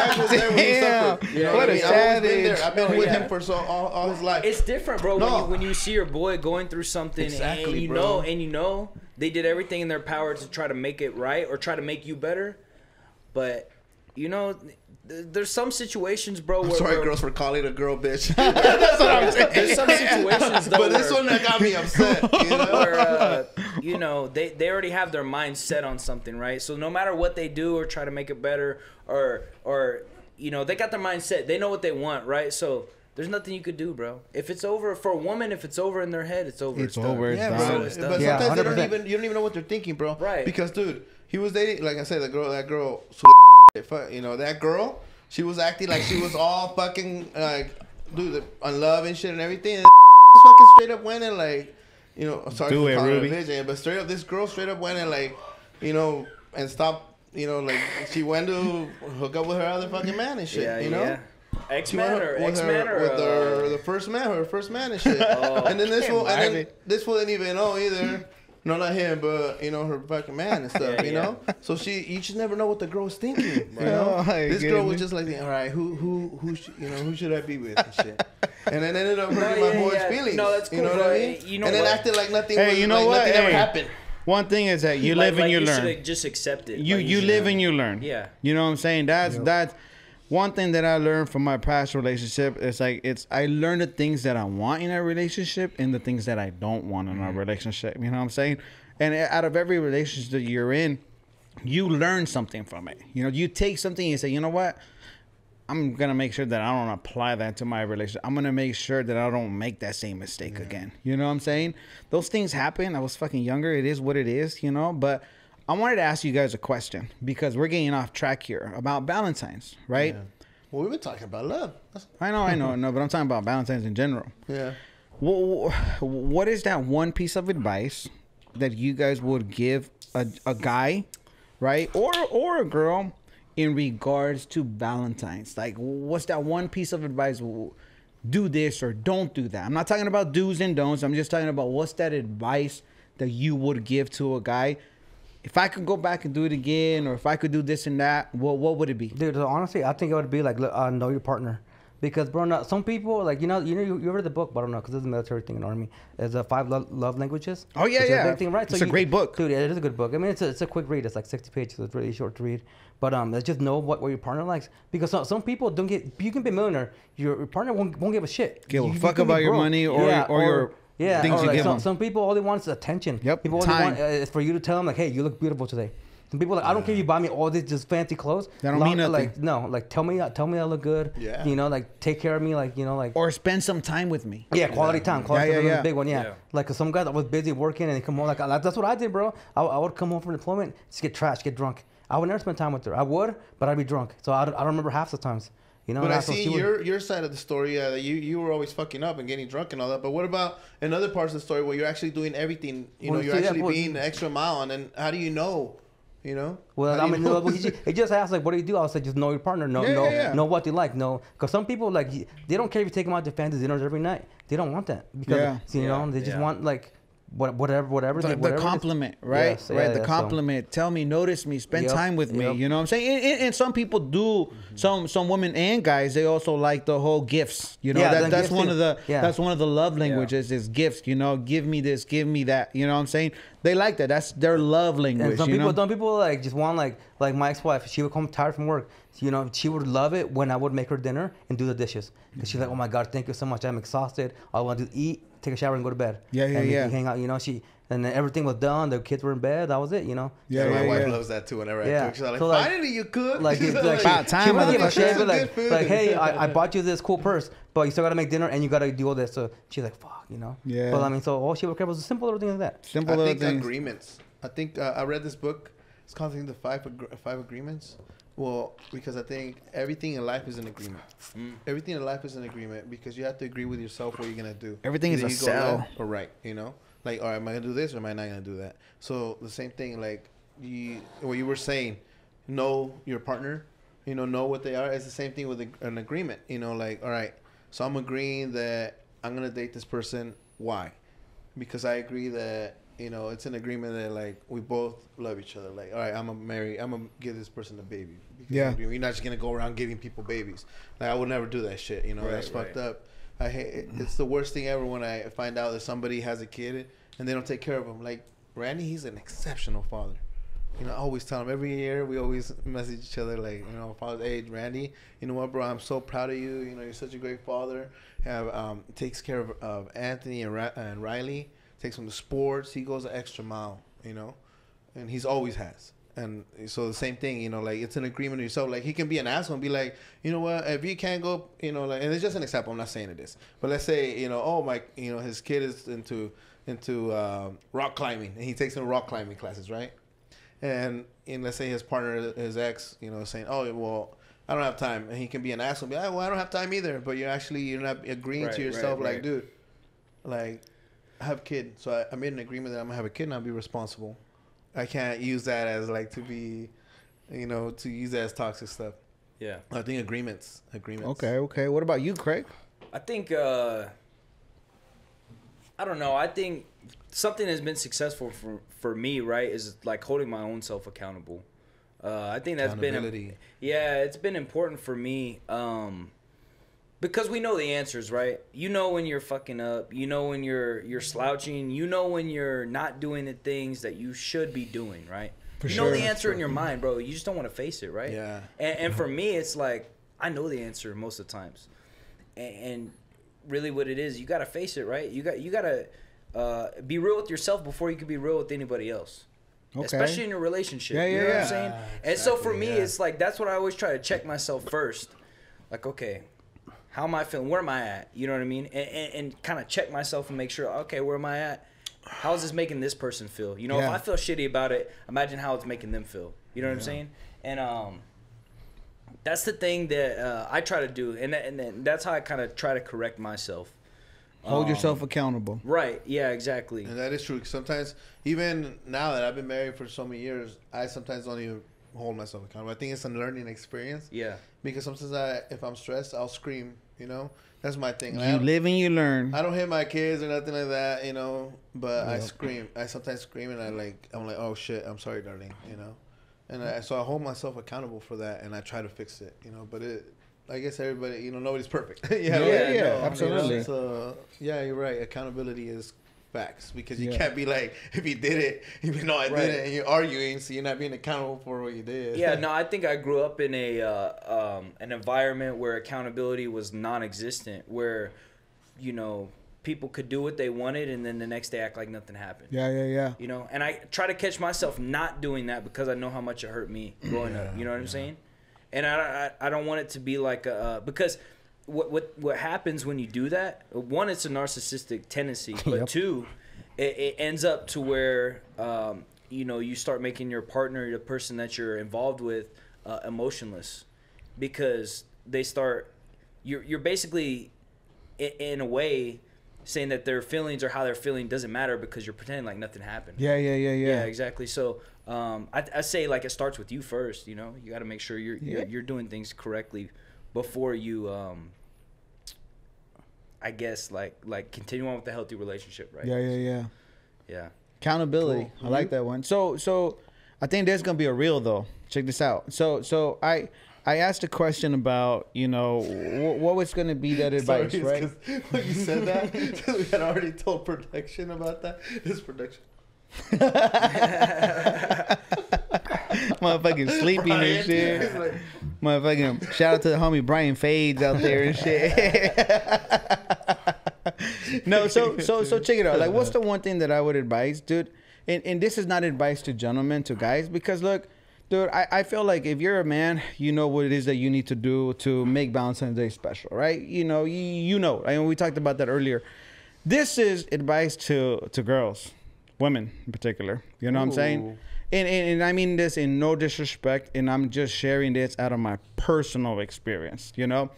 A: suffered. You know
B: what
A: I mean?
B: a
A: I've always been there.
B: savage.
A: I've been with him for all his life.
C: It's different, bro.
A: No.
C: When you see your boy going through something,
A: Exactly,
C: and you know they did everything in their power to try to make it right or try to make you better, but you know. There's some situations, bro.
A: Sorry, girls, for calling a girl bitch.
B: That's what I'm saying.
C: There's some situations, though,
A: but this one that got me upset. You know,
C: where, you know, they already have their mind set on something, right? So no matter what they do or try to make it better, or you know, they got their mindset. They know what they want, right? So there's nothing you could do, bro. If it's over for a woman, if it's over in their head, it's over.
B: It's over. It's done.
A: Bro,
C: It's
A: but
C: done.
A: sometimes
D: Yeah,
A: you don't even know what they're thinking, bro.
C: Right.
A: Because, dude, he was dating, like I said, that girl, you know, that girl, she was acting like she was all fucking, like, dude, on love and shit and everything. And fucking straight up went and, like, you know, sorry
B: Do
A: for
B: it,
A: calling her a
B: Ruby.
A: bitch, but straight up, this girl straight up went and, like, you know, and stopped, you know, like, she went to hook up with her other fucking man and shit, you know?
C: Yeah. X-Man or
A: with the first man and shit. And then this fool, this fool didn't even know either. No, not him, but you know her fucking man and stuff. You know, so you just never know what the girl's thinking. You know, this girl was just like, all right, who should I be with and shit. And then ended up hurting my boy's feelings.
C: No, that's cool.
A: You know what I mean?
C: You know
A: and then
C: what?
A: acted like nothing.
B: Hey, you know what?
A: Nothing ever happened.
B: One thing is that you live and you learn.
C: You should just accept it.
B: You live and you learn.
C: Yeah.
B: You know what I'm saying? That's one thing that I learned from my past relationship. It's like I learned the things that I want in a relationship and the things that I don't want in a relationship. You know what I'm saying? And out of every relationship that you're in, you learn something from it. You know, you take something and you say, you know what? I'm going to make sure that I don't apply that to my relationship. I'm going to make sure that I don't make that same mistake again. You know what I'm saying? Those things happen. I was fucking younger. It is what it is, you know? But I wanted to ask you guys a question because we're getting off track here about Valentine's, right?
A: Yeah. Well, we've been talking about love.
B: I know, but I'm talking about Valentine's in general.
A: Yeah.
B: What is that one piece of advice that you guys would give a guy, right, or a girl in regards to Valentine's? Like, what's that one piece of advice? Do this or don't do that. I'm not talking about do's and don'ts. I'm just talking about what's that advice that you would give to a guy. If I could go back and do it again, or if I could do this and that, what would it be?
D: Dude, honestly, I think it would be like know your partner. Because, bro, some people, like, you read the book, but I don't know, because it's a military thing in the Army. There's a 5 love languages.
B: Oh, yeah, yeah.
D: A big thing, right?
B: It's a great book.
D: Dude, it is a good book. I mean, it's a quick read. It's like 60 pages, so it's really short to read. But let's just know what your partner likes. Because some people don't get, you can be a millionaire, your partner won't give a shit.
B: Give a fuck about your money or your things you give them.
D: Some people, all they want is attention.
B: Yep,
D: people all they want is for you to tell them, like, hey, you look beautiful today. Some people like, I don't care if you buy me all these just fancy clothes.
B: That don't mean nothing.
D: Like, no, like tell me I look good.
A: Yeah.
D: You know, like take care of me, like, you know, like.
B: Or spend some time with me.
D: Yeah, quality time. Quality time is a big one. Yeah.
C: Yeah.
D: Like, 'cause some guys that was busy working and they come home, like that's what I did, bro. I would come home from deployment, just get trashed, get drunk. I would never spend time with her. I would, but I'd be drunk. So I don't remember half the times. You know,
A: but I see your side of the story. That you were always fucking up and getting drunk and all that. But what about in other parts of the story where you're actually doing everything? You know, you're actually being the extra mile. And then how do you know? You know.
D: Well, I mean, he just asked like, "What do you do?" I was like, "Just know your partner. Know what they like. Know." Because some people like they don't care if you take them out to fancy dinners every night. They don't want that because you know they just want like. Whatever
B: the compliment, right?
D: Yes,
B: right. The compliment. Tell me, notice me, spend time with me. You know what I'm saying? And some people do. Some women and guys, they also like the whole gifts. You know, that's one of the that's one of the love languages is gifts. You know, give me this, give me that. You know what I'm saying? They like that. That's their love language.
D: And some people like just want like my ex-wife. She would come tired from work. You know, she would love it when I would make her dinner and do the dishes. Because she's like, oh my God, thank you so much. I'm exhausted. All I want to do is eat, take a shower, and go to bed. And hang out. You know, and then everything was done. The kids were in bed. That was it. You know.
A: My wife loves that too. Whenever I cook, she's like, finally you cook.
D: Like
B: about time.
D: She wouldn't give a shit. Like, hey, I bought you this cool purse, but you still gotta make dinner and you gotta do all this. So she's like, fuck, you know.
B: Yeah.
D: But I mean, so all she would care was a simple little thing like that.
B: Simple little
A: things. Agreements. I think I read this book. It's called the five agreements. Well, because I think everything in life is an agreement. Everything in life is an agreement because you have to agree with yourself what you're gonna do.
B: Everything is a sell.
A: Left or right, you know. Like, all right, am I gonna do this or am I not gonna do that? So the same thing, like what you were saying, know your partner, you know what they are. It's the same thing with an agreement, you know. Like, all right, so I'm agreeing that I'm gonna date this person. Why? Because I agree that. You know, it's an agreement that like we both love each other. Like, all right, I'm gonna give this person a baby. Because you're not just gonna go around giving people babies. Like, I would never do that shit. You know, that's fucked up. I hate it. It's the worst thing ever when I find out that somebody has a kid and they don't take care of him. Like Randy, he's an exceptional father. You know, I always tell him every year. We always message each other like, you know, father's age. Randy, you know what, bro? I'm so proud of you. You know, you're such a great father. Takes care of Anthony and Riley. Takes him to sports. He goes an extra mile, you know, and he's always has. And so the same thing, you know, like it's an agreement with yourself. Like he can be an asshole and be like, you know what, if you can't go, you know, like, and it's just an example. I'm not saying it is, but let's say, you know, oh my, you know, his kid is into rock climbing, and he takes some rock climbing classes, right? And let's say his partner, his ex, you know, saying, oh well, I don't have time, and he can be an asshole, and be like, well, I don't have time either. But you're not agreeing to yourself, like, dude, like, I have a kid, so I made an agreement that I'm gonna have a kid and I'll be responsible. I can't use that as like to be, you know, to use that as toxic stuff.
C: Yeah.
A: I think agreements.
B: Okay. What about you, Craig?
C: I think, I don't know. I think something that's been successful for me, right, is like holding my own self accountable. I think that's been, it's been important for me. Because we know the answers, right? You know when you're fucking up. You know when you're slouching. You know when you're not doing the things that you should be doing, right? You know the answer in your mind, bro. You just don't want to face it, right?
A: Yeah.
C: And for me, it's like I know the answer most of the times. And really, what it is, you got to face it, right? You got to be real with yourself before you can be real with anybody else. Okay. Especially in your relationship. You know what I'm saying? Exactly, and so for me, it's like that's what I always try to check myself first. Like, okay, how am I feeling? Where am I at? You know what I mean? And kind of check myself and make sure, okay, where am I at? How is this making this person feel? You know, if I feel shitty about it, imagine how it's making them feel. You know what I'm saying? And that's the thing that I try to do. And that's how I kind of try to correct myself.
B: Hold yourself accountable.
C: Right. Yeah, exactly.
A: And that is true. Sometimes, even now that I've been married for so many years, I sometimes don't even hold myself accountable. I think it's a learning experience. Yeah. Because sometimes if I'm stressed, I'll scream, you know? That's my thing.
B: You live and you learn.
A: I don't hit my kids or nothing like that, you know? But I scream. I sometimes scream and I'm like, oh shit, I'm sorry, darling, you know? And so I hold myself accountable for that and I try to fix it, you know? But I guess everybody, you know, nobody's perfect.
B: Absolutely.
A: You know? So, yeah, you're right. Accountability is facts because you can't be like, if you did it, even though I did it, and you're arguing, so you're not being accountable for what you did.
C: Yeah, no, I think I grew up in an environment where accountability was non-existent, where, you know, people could do what they wanted and then the next day act like nothing happened.
B: Yeah.
C: You know, and I try to catch myself not doing that because I know how much it hurt me growing up. You know what I'm saying? And I don't want it to be like because what happens when you do that? One, it's a narcissistic tendency, but two, it ends up to where you know, you start making your partner, the person that you're involved with, emotionless, because they start. You're basically in a way saying that their feelings or how they're feeling doesn't matter because you're pretending like nothing happened. Yeah, exactly. So I say like it starts with you first. You know, you got to make sure you're doing things correctly before you I guess like continue on with the healthy relationship, right? Yeah.
B: Accountability. Cool. I like that one. So I think there's gonna be a reel though. Check this out. So I asked a question about, you know, what was going to be that advice, right?
A: When you said that, we had already told production about that. This production.
B: Motherfucking sleeping and shit. Like, motherfucking shout out to the homie Brian Fades out there and shit. No, so check it out. Like, what's the one thing that I would advise, dude? And this is not advice to gentlemen, to guys, because look, dude, I feel like if you're a man, you know what it is that you need to do to make Valentine's Day special, right? You know, you know. I mean, we talked about that earlier. This is advice to girls, women in particular. You know what I'm saying? And I mean this in no disrespect, and I'm just sharing this out of my personal experience, you know?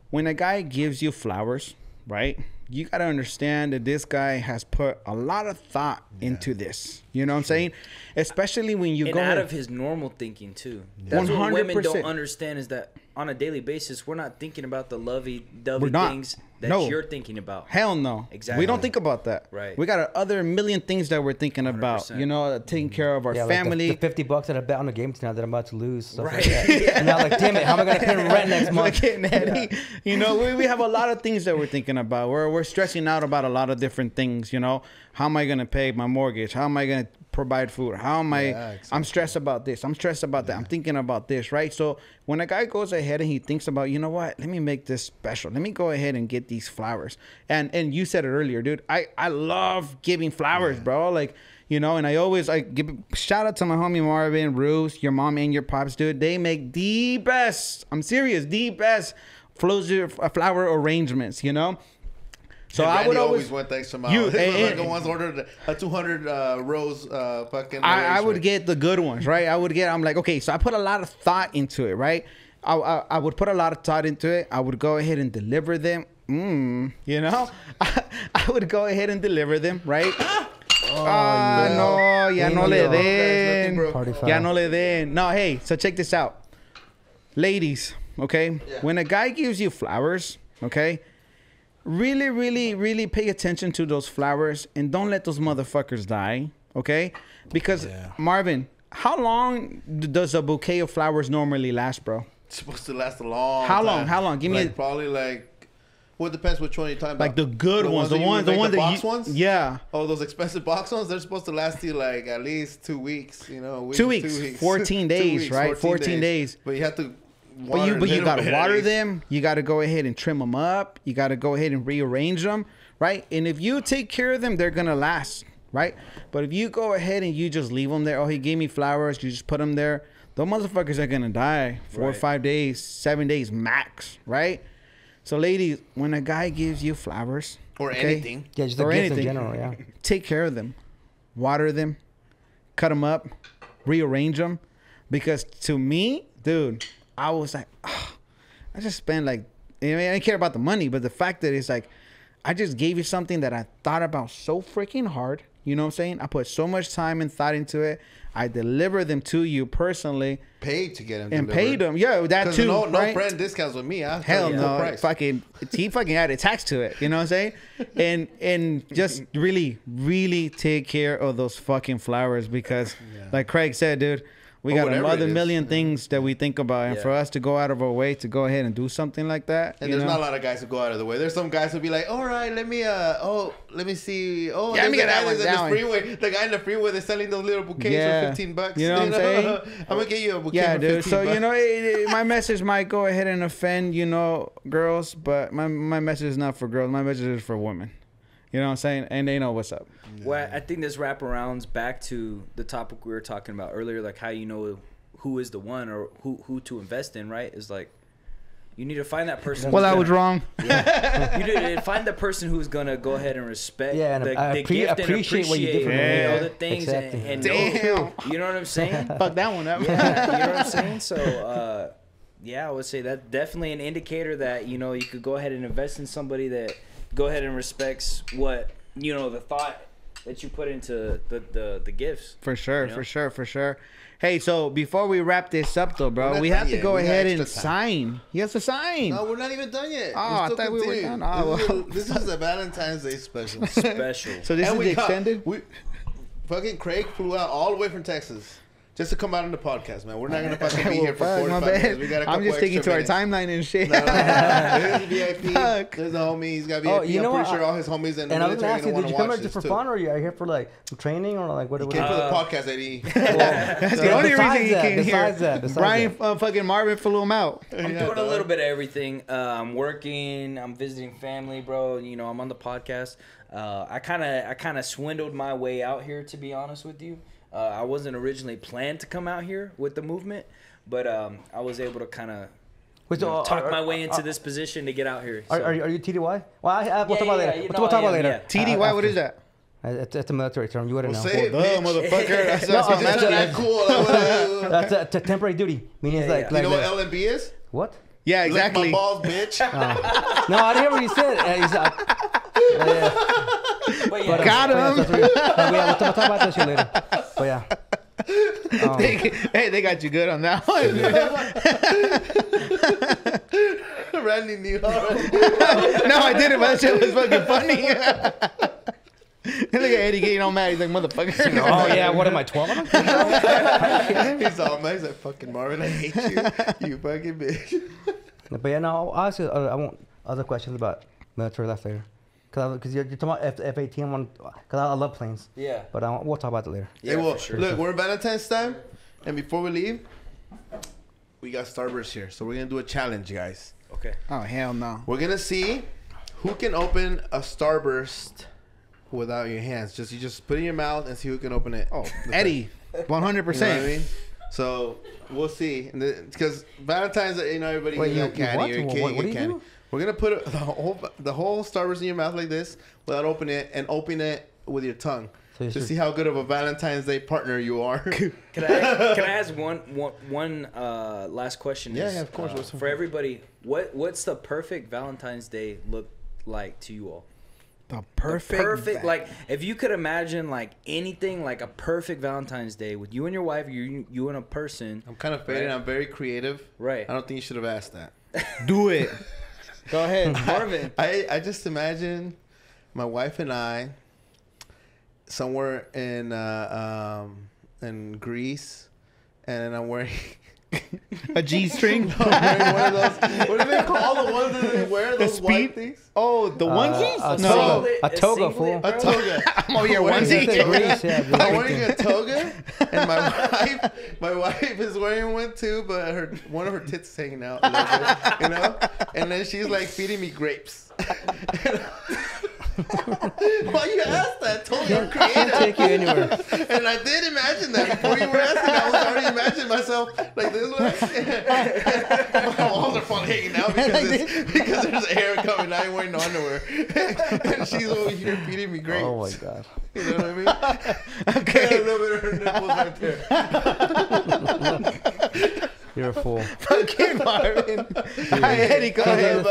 B: When a guy gives you flowers, right? You got to understand that this guy has put a lot of thought into this. You know what I'm saying? Especially when you go
C: out of his normal thinking too. That's 100%. What women don't understand is that on a daily basis, we're not thinking about the lovey-dovey things that you're thinking about.
B: Hell no. Exactly. We don't think about that. Right. We got other million things that we're thinking about. 100%. You know, taking care of our family.
D: Like the $50 that I bet on the game tonight that I'm about to lose. Stuff like that. And now, like, damn it, how am I going to pay rent next month?
B: You know, we have a lot of things that we're thinking about. We're stressing out about a lot of different things, you know. How am I going to pay my mortgage? How am I going to provide food? How am I? I'm stressed about this. I'm stressed about that. I'm thinking about this, right? So when a guy goes ahead and he thinks about, you know what? Let me make this special. Let me go ahead and get these flowers. And you said it earlier, dude. I love giving flowers, bro. Like, you know, and I always give shout out to my homie Marvin, Bruce, your mom and your pops, dude. They make the best. I'm serious, the best flower arrangements, you know. So
A: and
B: I would
A: always went the extra mile. The ones ordered a 200 rose fucking.
B: I would get the good ones, right? I'm like, okay, so I put a lot of thought into it, right? I would put a lot of thought into it. I would go ahead and deliver them. You know, I would go ahead and deliver them, right? No, ya no le den. Ya no le den. No, hey, so check this out. Ladies, okay? Yeah. When a guy gives you flowers, okay? Really, really, really pay attention to those flowers and don't let those motherfuckers die, okay? Because, Marvin, how long does a bouquet of flowers normally last, bro?
A: It's supposed to last a long
B: time.
A: How
B: long? Give me
A: probably like, well, it depends which one you're talking about.
B: Like the good ones, the
A: box ones?
B: Yeah.
A: Oh, those expensive box ones, they're supposed to last you like at least 2 weeks, you know.
B: 2 weeks. 14 days, right? 14 days.
A: But you have to
B: But you gotta water them. You gotta go ahead and trim them up. You gotta go ahead and rearrange them, right? And if you take care of them, they're gonna last, right? But if you go ahead and you just leave them there, oh, he gave me flowers, you just put them there, those motherfuckers are gonna die 4 or 5 days, 7 days max, right? So, ladies, when a guy gives you flowers
A: or anything,
D: just a gift in general,
B: take care of them, water them, cut them up, rearrange them, because to me, dude, I was like, oh, I just spent like, I mean, I didn't care about the money, but the fact that it's like, I just gave you something that I thought about so freaking hard. You know what I'm saying? I put so much time and thought into it. I delivered them to you personally.
A: Paid to get them
B: and delivered. Paid them. Yeah, that too.
A: No
B: right?
A: friend discounts with me.
B: Hell no. He fucking added tax to it. You know what I'm saying? And just really, really take care of those fucking flowers because, like Craig said, dude, we got another million things that we think about, and for us to go out of our way to go ahead and do something like that.
A: And there's not a lot of guys who go out of the way. There's some guys who be like, "All right, let me see. Oh, yeah, let me get that one down." The freeway, the guy in the freeway, they're selling those little bouquets for $15.
B: You know what I'm saying?
A: I'm gonna get you a bouquet.
B: Yeah,
A: for
B: dude.
A: $15.
B: So you know, my message might go ahead and offend girls, but my message is not for girls. My message is for women. You know what I'm saying? And they know what's up.
C: Well, I think this wraparounds back to the topic we were talking about earlier, like how you know who is the one or who to invest in, right? Is like you need to find that person.
B: Well, I was wrong.
C: Yeah. You need to find the person who's gonna go ahead and respect the gift and appreciate what you did for me. The things
D: exactly.
C: and know, you know what I'm saying?
B: Fuck that one up.
C: Yeah, you know what I'm saying? So I would say that's definitely an indicator that you could go ahead and invest in somebody that go ahead and respects what the thought that you put into the gifts.
B: For sure, for sure. Hey, so before we wrap this up, though, bro, we have to go ahead and sign. He has to sign.
A: No, we're not even done yet.
B: Oh, I thought we were done. Oh,
A: well. This is a Valentine's Day special.
B: So this is the extended?
A: Fucking Craig flew out all the way from Texas just to come out on the podcast, man. We're not going to fucking be here for 45 minutes. We got a couple
B: I'm just sticking to our timeline and shit.
A: No. There's a VIP. There's a homie. He's got VIP. I'm pretty sure all his homies in the military
D: I was going to ask you, did you come here just for
A: too.
D: fun, or are you here for like training, or like what?
A: He came for the podcast, Eddie.
B: That's the only reason he came here. Brian fucking Marvin flew him out.
C: I'm doing a little bit of everything. I'm working. I'm visiting family, bro. I'm on the podcast. I kind of swindled my way out here, to be honest with you. I wasn't originally planned to come out here with the movement, but I was able to kind of talk my way into this position to get out here. So.
D: Are you TDY? Well, we'll talk about later. We'll talk about later.
B: TDY, what is that?
D: It's a military term. You wouldn't know.
A: Say it,
B: motherfucker.
A: That's cool.
D: That's a temporary duty. Meaning it's like
A: you know what LMB is?
D: What?
A: Yeah, exactly. Lick my balls, bitch.
D: No, I didn't hear what you said. He's like,
B: got him.
D: We'll talk about that shit later. But yeah.
B: They got you good on that one.
A: Randy knew.
B: No, I didn't, but that shit was fucking funny. Look at Eddie getting all mad. He's like, motherfucker.
D: Oh, yeah. What am I, 12?
A: He's all mad. He's like, fucking Marvin, I hate you. You fucking bitch.
D: But yeah, no, honestly, I want other questions about military life later. Because you're talking about F-18 one. Because I love planes.
C: Yeah.
D: But we'll talk about that later.
A: Yeah, well,
C: for sure.
A: look, we're Valentine's time, and before we leave, we got Starburst here, so we're gonna do a challenge, guys.
C: Okay.
B: Oh hell no.
A: We're gonna see who can open a Starburst without your hands. You just put it in your mouth and see who can open it.
B: Oh, Eddie, 100%.
A: You know what I mean? So we'll see, because Valentine's, everybody
D: Wait,
A: gets
D: you
A: candy
D: what?
A: or
D: What
A: cake
D: do
A: or
D: you
A: candy.
D: do?
A: We're gonna put the whole Starburst in your mouth like this without opening it, and open it with your tongue to see how good of a Valentine's Day partner you are.
C: Can I ask one last question?
A: Yeah, of course.
C: For everybody, what's the perfect Valentine's Day look like to you all?
B: The perfect
C: like if you could imagine like anything like a perfect Valentine's Day with you and your wife, you and a person.
A: I'm kind of faded. Right? I'm very creative.
C: Right.
A: I don't think you should have asked that.
B: Do it. Go ahead, Marvin.
A: I just imagine my wife and I somewhere in Greece, and I'm wearing
B: a G-string.
A: No, I'm wearing one of those. What do they call the ones that they wear? Those white things.
B: Oh, the onesies?
D: A toga, fool.
A: A toga.
B: I'm over here onesie.
A: I'm wearing a toga, and my wife is wearing one too, but one of her tits is hanging out a little bit, And then she's like feeding me grapes. Why you asked that? Totally creative.
D: Can't take you anywhere.
A: And I did imagine that before you were asking. I was already imagining myself like this way. My walls are falling hanging out because there's air coming. I ain't wearing no underwear. And she's over here feeding me grapes.
D: Oh my god.
A: You know what I mean? Okay. A little bit of her nipples right there.
D: You're a fool.
B: Fucking Marvin. Hi, Eddie, go ahead.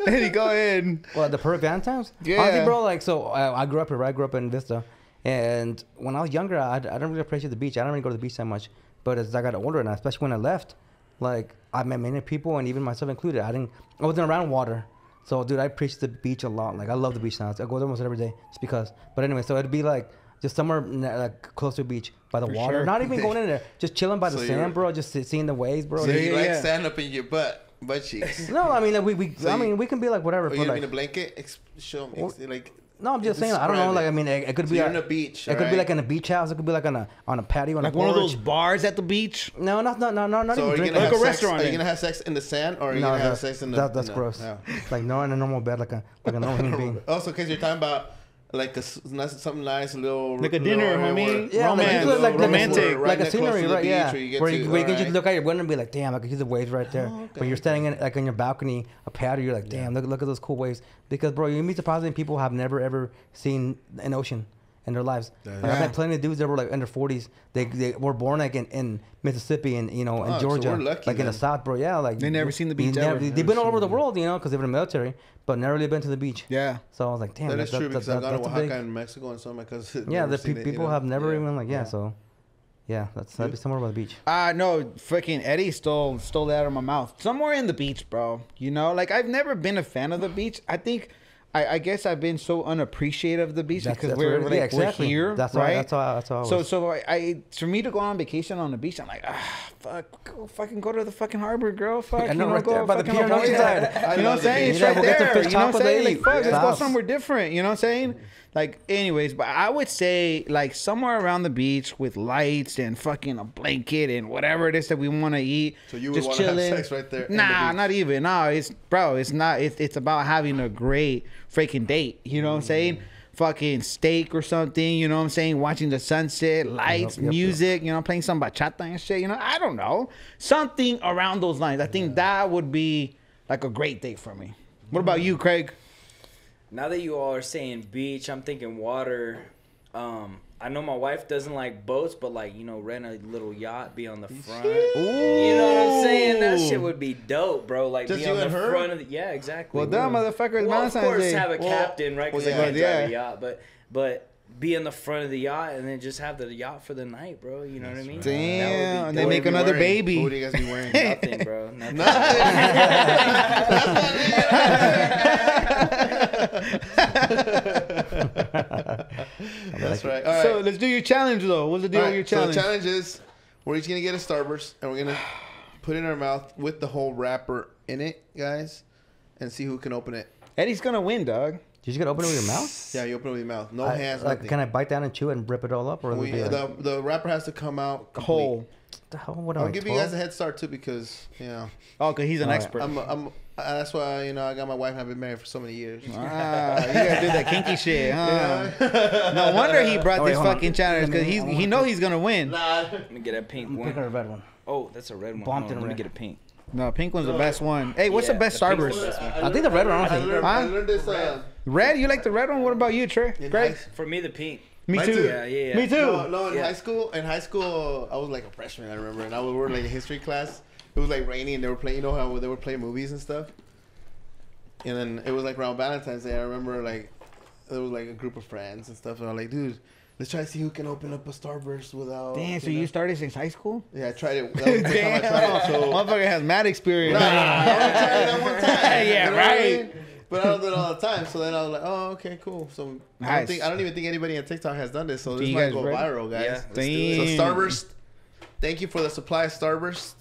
B: Eddie, go ahead.
D: Well, the perfect Valentine's?
B: Yeah.
D: Honestly, bro, like, so I grew up here, right? I grew up in Vista. And when I was younger, I didn't really appreciate the beach. I didn't really go to the beach that much. But as I got older, and especially when I left, like, I met many people, and even myself included, I wasn't around water. So, dude, I appreciate the beach a lot. Like, I love the beach now. I go there almost every day just because. But anyway, so it'd be like just somewhere like close to the beach by the water. Sure. Not even going in there. Just chilling by the sand, bro. Just seeing the waves, bro.
A: So you like sand up in your butt cheeks?
D: No, I mean, like, we can be like whatever.
A: Are you
D: like,
A: in a blanket? Show me. Like.
D: No, I'm just saying. I don't know. Like, I mean, it could be
A: on a beach.
D: It could be like in a beach house. It could be like on a patio on
B: like
D: a porch.
B: One of those bars at the beach.
D: No, not
A: So
D: even drinking.
A: Like
B: a restaurant.
A: Are you gonna have sex in the sand, or are you gonna have sex in the?
D: That's gross. Yeah. Like no in a normal bed, like a normal human being.
A: Also, because you're talking about like something nice,
B: like a dinner, homie.
D: Yeah,
B: romance,
D: like
B: romantic,
D: like a scenery, right? Yeah, where you can
A: just
D: just look out your window and be like, damn, I can see the waves right there. But you're standing in like on your balcony, a patio, you're like, damn, look at those cool waves. Because bro, you meet surprising people who have never ever seen an ocean in their lives. Like, I've met plenty of dudes that were like under 40s. They were born like in Mississippi and in Georgia,
A: so we're lucky,
D: like in the South, bro. Yeah, like
B: they never seen the beach.
D: They've been all over the world, because they've been in the military, but never really been to the beach.
B: Yeah.
D: So I was like, damn,
A: that is true because I've gone to Oaxaca
D: big...
A: and Mexico and some of my cousins.
D: Yeah, the people have never even so. Yeah, that'd be somewhere by the beach.
B: No, freaking Eddie stole that out of my mouth. Somewhere in the beach, bro. Like I've never been a fan of the beach. I think, I guess I've been so unappreciative of the beach because we're here,
D: that's
B: right?
D: That's how I was.
B: So for me to go on vacation on the beach, I'm like, fucking go to the fucking harbor, girl. Fuck,
D: I know, right
B: go
D: there by the
B: fucking
D: pier,
B: on the side. You know what I'm saying? It's right there. You know what I'm saying? Like, fuck, let's go somewhere different. You know what I'm saying? Like, anyways, but I would say, like, somewhere around the beach with lights and fucking a blanket and whatever it is that we want to eat.
A: So you would want to have sex right there?
B: Nah, not even. No, it's not. It's about having a great freaking date. You know what I'm saying? Fucking steak or something. You know what I'm saying? Watching the sunset, lights, music. Playing some bachata and shit. I don't know. Something around those lines. I think that would be like a great date for me. What about you, Craig?
C: Now that you all are saying beach, I'm thinking water. I know my wife doesn't like boats, but like, rent a little yacht, be on the front. Ooh. You know what I'm saying? That shit would be dope, bro. Like,
A: just
C: be on the front of the... Yeah, exactly.
B: Well, that motherfucker is
C: of course, have a captain, right? Because they can't drive a yacht. But be in the front of the yacht and then just have the yacht for the night, bro. You know what I mean?
B: Damn. And they make another baby.
A: What would you guys be wearing?
C: Nothing, bro. Nothing.
A: That's right. All right.
B: So let's do your challenge, though. What's the deal with your challenge?
A: So the challenge is we're each going to get a Starburst and we're going to put it in our mouth with the whole wrapper in it, guys, and see who can open it.
B: Eddie's going to win, dog.
D: You just gotta open it with your mouth?
A: Yeah, you open it with your mouth. No hands,
D: like,
A: nothing.
D: can I bite down and chew it and rip it all up? Or
A: the wrapper has to come out complete.
B: Whole.
D: What the hell? What am
A: I'll
D: I,
A: give
D: 12?
A: you guys a head start too because
B: Oh, cause he's an expert.
A: that's why I got my wife and I've been married for so many years.
B: You gotta do that kinky shit, huh? Yeah. No wonder he brought this fucking challenge because he know he's gonna win.
C: Let me get a pink one.
D: Pick a red one.
C: Oh, that's a red one.
D: Bumped in
C: Let me
D: red.
C: get a pink.
B: No, pink one's the best one. Hey, what's the best Starburst?
D: I think the red one.
A: I learned this.
B: Red? You like the red one? What about you, Trey? Greg?
C: For me, the pink.
B: Me
A: Mine
B: too.
A: too.
C: Yeah.
B: Me too.
A: No, in high school, I was like a freshman, I remember, and I was in like a history class. It was like rainy, and they were playing. You know how they were playing movies and stuff. And then it was like around Valentine's Day. I remember like there was like a group of friends and stuff, and I was like, dude, let's try to see who can open up a Starburst without.
B: Damn, so you started since high school?
A: Yeah, I tried it. That was the first time I tried it. So
B: Motherfucker has mad experience.
A: I only tried it that one time.
B: Yeah,
A: You know what I
B: right.
A: mean? But I don't do it all the time. So then I was like, oh, okay, cool. So
B: Nice.
A: I don't even think anybody on TikTok has done this. So this
B: You
A: might
B: guys
A: go
B: ready?
A: viral, guys.
C: Yeah, let's do it.
A: So
B: Damn.
A: Starburst, thank you for the supply of Starburst.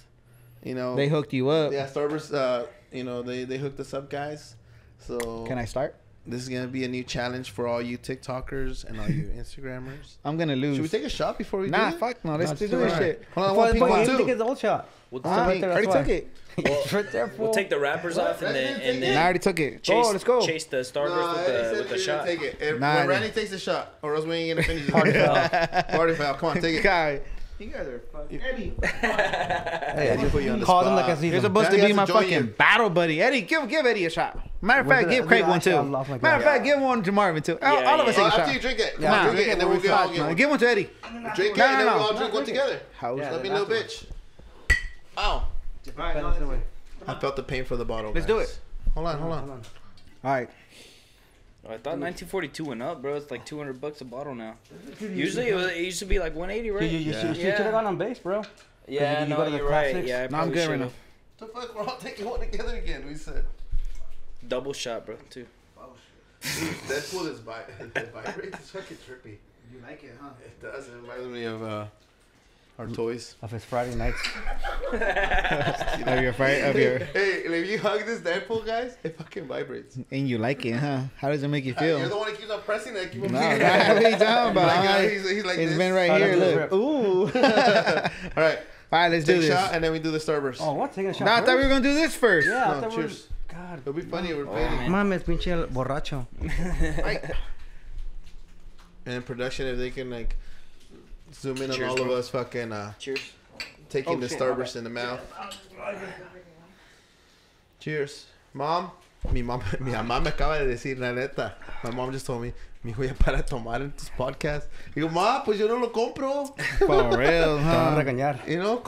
A: You know,
B: They hooked you up.
A: yeah, Starburst. They hooked us up, guys. So
B: Can I start?
A: This is gonna be a new challenge for all you TikTokers and all you Instagrammers.
B: I'm gonna lose.
A: Should we take a shot before we do
B: Nah,
A: it?
B: fuck no. Let's do
D: do
B: this
D: it.
B: shit.
A: Hold on, I
D: Well,
A: want pink one
D: you
A: too.
D: think it's the old shot.
C: We'll,
B: I
D: right there,
B: already
D: that's
B: took
D: why.
B: it.
D: It's right there,
C: we'll
D: fool.
C: take the wrappers off and then
B: I already took it.
C: chase,
B: Oh, let's go.
C: chase the Starburst
A: No,
C: with
A: Eddie said
C: the
A: he didn't
C: shot.
A: Take it. If,
B: Nah,
A: when
B: I
A: Randy
B: didn't.
A: takes the shot, or else we ain't gonna finish
D: Party
A: this.
D: foul.
A: Party foul. Come on, take it.
B: God. You guys are fucking Eddie.
D: Hey,
A: Eddie put you on the
D: call them
A: spot.
D: like I see
B: You're
D: them.
B: supposed to
A: He
B: be
A: has
B: my
A: to join
B: fucking
A: you.
B: battle buddy. Eddie, give Eddie a shot. Matter of
D: Where's
B: fact,
D: the-
B: give Craig one
D: actually,
B: too.
D: I lost my
B: Matter of
D: glass.
B: fact, give one to Marvin too. All
C: Yeah,
B: of us
C: yeah.
B: take a
A: After
B: shot.
A: you drink it,
B: Nah.
A: drink it, and then we'll get all
B: No,
A: get one.
B: give one to Eddie.
A: Drink it,
B: No,
A: and then
B: no,
A: we'll
B: no.
A: all drink one together.
B: How?
D: Yeah.
A: Let me little bitch. Ow. I felt the pain for the bottle.
B: Let's
A: guys.
B: do it.
A: Hold on.
B: All right.
C: I thought 1942 went up, bro. It's like $200 a bottle now. Usually it used to be like 180, right?
D: You should have gone on base, bro.
C: Yeah,
D: you
C: no,
D: go to the
C: you're right.
D: classics.
C: Yeah, I
B: No, I'm
C: probably
B: good right now.
C: should've.
A: The fuck, we're all taking one together again. We said.
C: Double shot, bro, too.
A: Dude, Deadpool is it vibrates. It's fucking trippy.
B: You like it, huh?
A: It does. It reminds me of our toys.
D: Of his Friday nights.
B: Of your fight, of your,
A: Hey, if you hug this Deadpool, guys, it fucking vibrates.
B: and you like it, huh? How does it make you feel?
A: You're the one that keeps on pressing it. I keep on
B: No,
A: pressing
B: nah, what are you talking
A: Like,
B: about?
A: he's like
B: It's
A: this.
B: been right
D: Oh,
B: here.
D: let's do
B: Look.
D: this
B: Ooh.
A: All right.
B: All right, let's
A: Take
B: do
A: a
B: this.
A: shot and then we do the Starburst.
D: Oh, what? Taking a shot
B: No, I thought we
D: first?
B: were gonna do this first.
D: Yeah, I
A: No,
D: thought we were...
A: cheers.
D: God.
A: It'll be funny. We're
C: Oh,
A: playing.
C: man.
D: Mames, pinche borracho.
A: And in production, if they can like zoom in on
C: Cheers,
A: all of
C: bro.
A: us fucking
C: Cheers.
A: taking
B: Oh,
A: the
B: shit,
A: Starburst in the mouth. Cheers. Mom. Mi mamá me acaba de decir, la neta. My mom just told me, mi hijo ya para tomar en tus podcasts. Digo, ma, pues yo no lo compro.
B: For real,
D: Te van a
B: huh?
D: regañar.
A: You know,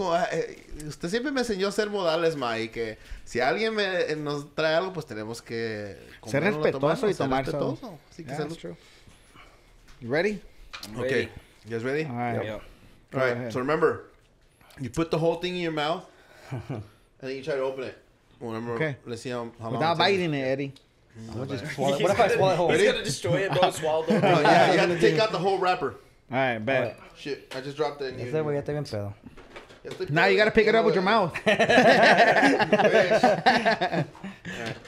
A: usted siempre me enseñó a ser modales, ma, y que si alguien nos trae algo, pues tenemos que
B: Ser
A: comprarlo,
B: respetuoso y
A: ser
B: tomar
A: respetuoso. Así que
B: Yeah,
A: salud.
B: that's true. You ready?
C: I'm
A: Okay,
C: ready.
A: you guys ready?
B: All right.
C: Yep.
A: All right.
B: ahead.
A: So remember, you put the whole thing in your mouth, and then you try to open it. Remember,
B: Okay.
A: let's see how long.
B: Without
A: it takes.
B: biting it, Eddie.
D: What if I swallow it whole?
C: He's gonna destroy it, bro. Swallow the
A: No, yeah, you have to take out the whole wrapper.
B: All right, bet.
A: Shit, I just dropped it in
D: Ese güey
A: you.
D: ya está bien pedo.
B: Now you gotta pick it up with your mouth. All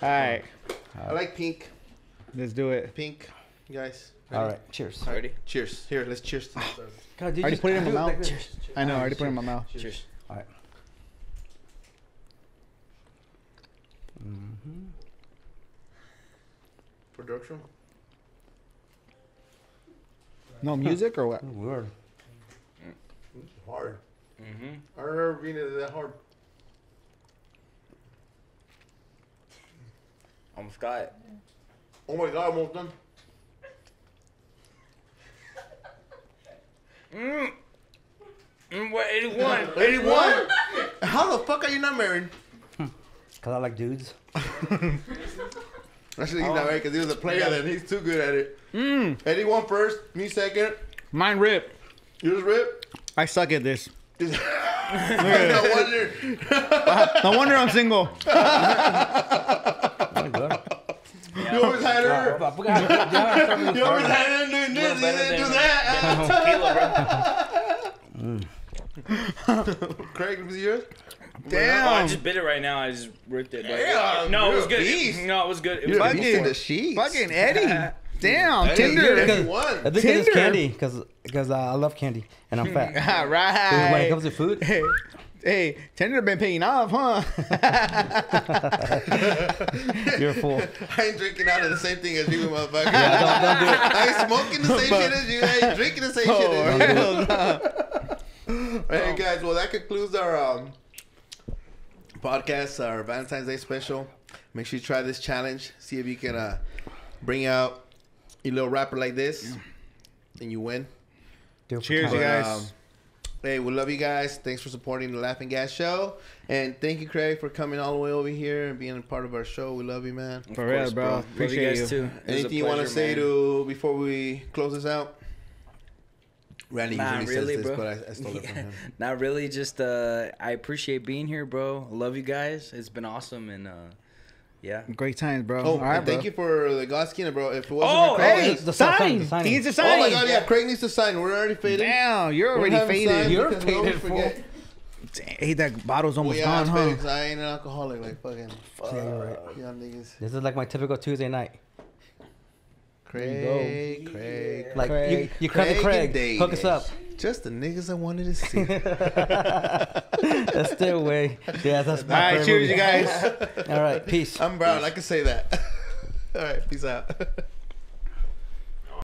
B: right,
A: I like pink.
B: let's do it.
A: Pink, guys.
D: All right, cheers.
C: Ready?
A: Cheers. Here, let's cheers. To this.
D: God, you
B: Already
D: just
B: put it in my
D: do
B: mouth.
D: like this.
B: Cheers. I know, I already put it in my mouth.
C: Cheers.
D: All right.
A: Production.
B: No music or what?
D: Weird.
A: Hard.
C: Mm-hmm.
A: I remember being that hard.
C: Almost got it.
A: Oh my god, almost done.
C: What, 81?
A: 81? How the fuck are you not married?
D: Cause I like dudes.
A: Actually, he's not married because he was a player then. He's too good at it. 81 first, me second.
B: Mine rip.
A: Yours rip.
B: I suck at this.
A: No wonder.
B: No wonder I'm single.
D: Very good.
A: You always had her. You always had her doing this. You didn't do that.
C: Tequila, bro.
A: Craig, was it yours?
B: Damn.
C: Oh, I just bit it right now. I just ripped it. But
A: Damn,
C: no, it
A: you're
C: was
A: a
C: good.
A: beast.
C: No, it was good. It
A: You're
C: was
A: a
C: good.
A: beast in the sheets.
B: Fucking Eddie. Damn,
A: Hey,
B: Tinder.
A: you're
D: Because-
A: one.
D: I think it's
B: Tinder.
D: candy because I love candy and I'm fat.
B: All right.
D: So when it comes to food,
B: Hey, Tinder been paying off, huh?
D: you're a fool.
A: I ain't drinking out of the same thing as you, motherfucker.
D: Yeah, don't do it.
A: I ain't smoking the same shit as you. I ain't drinking the same shit as you. Hey guys, well that concludes our podcast, our Valentine's Day special. Make sure you try this challenge. See if you can bring out a little rapper like this, and you win.
B: Cheers, you guys.
A: Hey, we love you guys. Thanks for supporting the Laugh and Gas show, and thank you, Craig, for coming all the way over here and being a part of our show. We love you, man.
B: For real, bro.
C: Love
B: Appreciate
C: you guys
B: you.
C: too. It was a
A: Anything you want to
C: pleasure,
A: say
C: man.
A: to before we close this out? Randy
C: Not
A: usually
C: really,
A: says this,
C: bro.
A: but I stole it from him.
C: Not really. Just I appreciate being here, bro. Love you guys. It's been awesome, and yeah.
B: Great times, bro.
A: Oh,
B: All right,
A: and thank
B: bro.
A: you for the God skin, bro. If it wasn't
C: Oh,
A: for Craig,
B: Hey,
D: The
B: sign.
D: sign.
B: He needs a
A: oh
B: sign.
A: my God, yeah, Craig needs to sign. We're already faded.
B: Damn, you're
A: We're
B: already
A: having
B: faded.
A: signs
D: You're
A: because we always
D: faded, fool.
A: forget.
B: Hey, that bottle's
A: Well,
B: almost
A: yeah,
B: gone,
A: it's
B: huh?
A: faded 'cause I ain't an alcoholic like fucking.
D: Yeah, you're right.
A: Y'all niggas.
D: This is like my typical Tuesday night.
A: Craig.
D: Like
B: Craig.
D: you cousin
A: Craig
D: Craig,
A: and
D: hook us up.
A: Just the niggas I wanted to see.
D: That's still way. Yeah, that's
B: All
D: my
B: right,
D: favorite
B: cheers,
D: movie.
B: you guys.
D: All right, peace.
A: I'm Brown. I can say that. All right, peace out.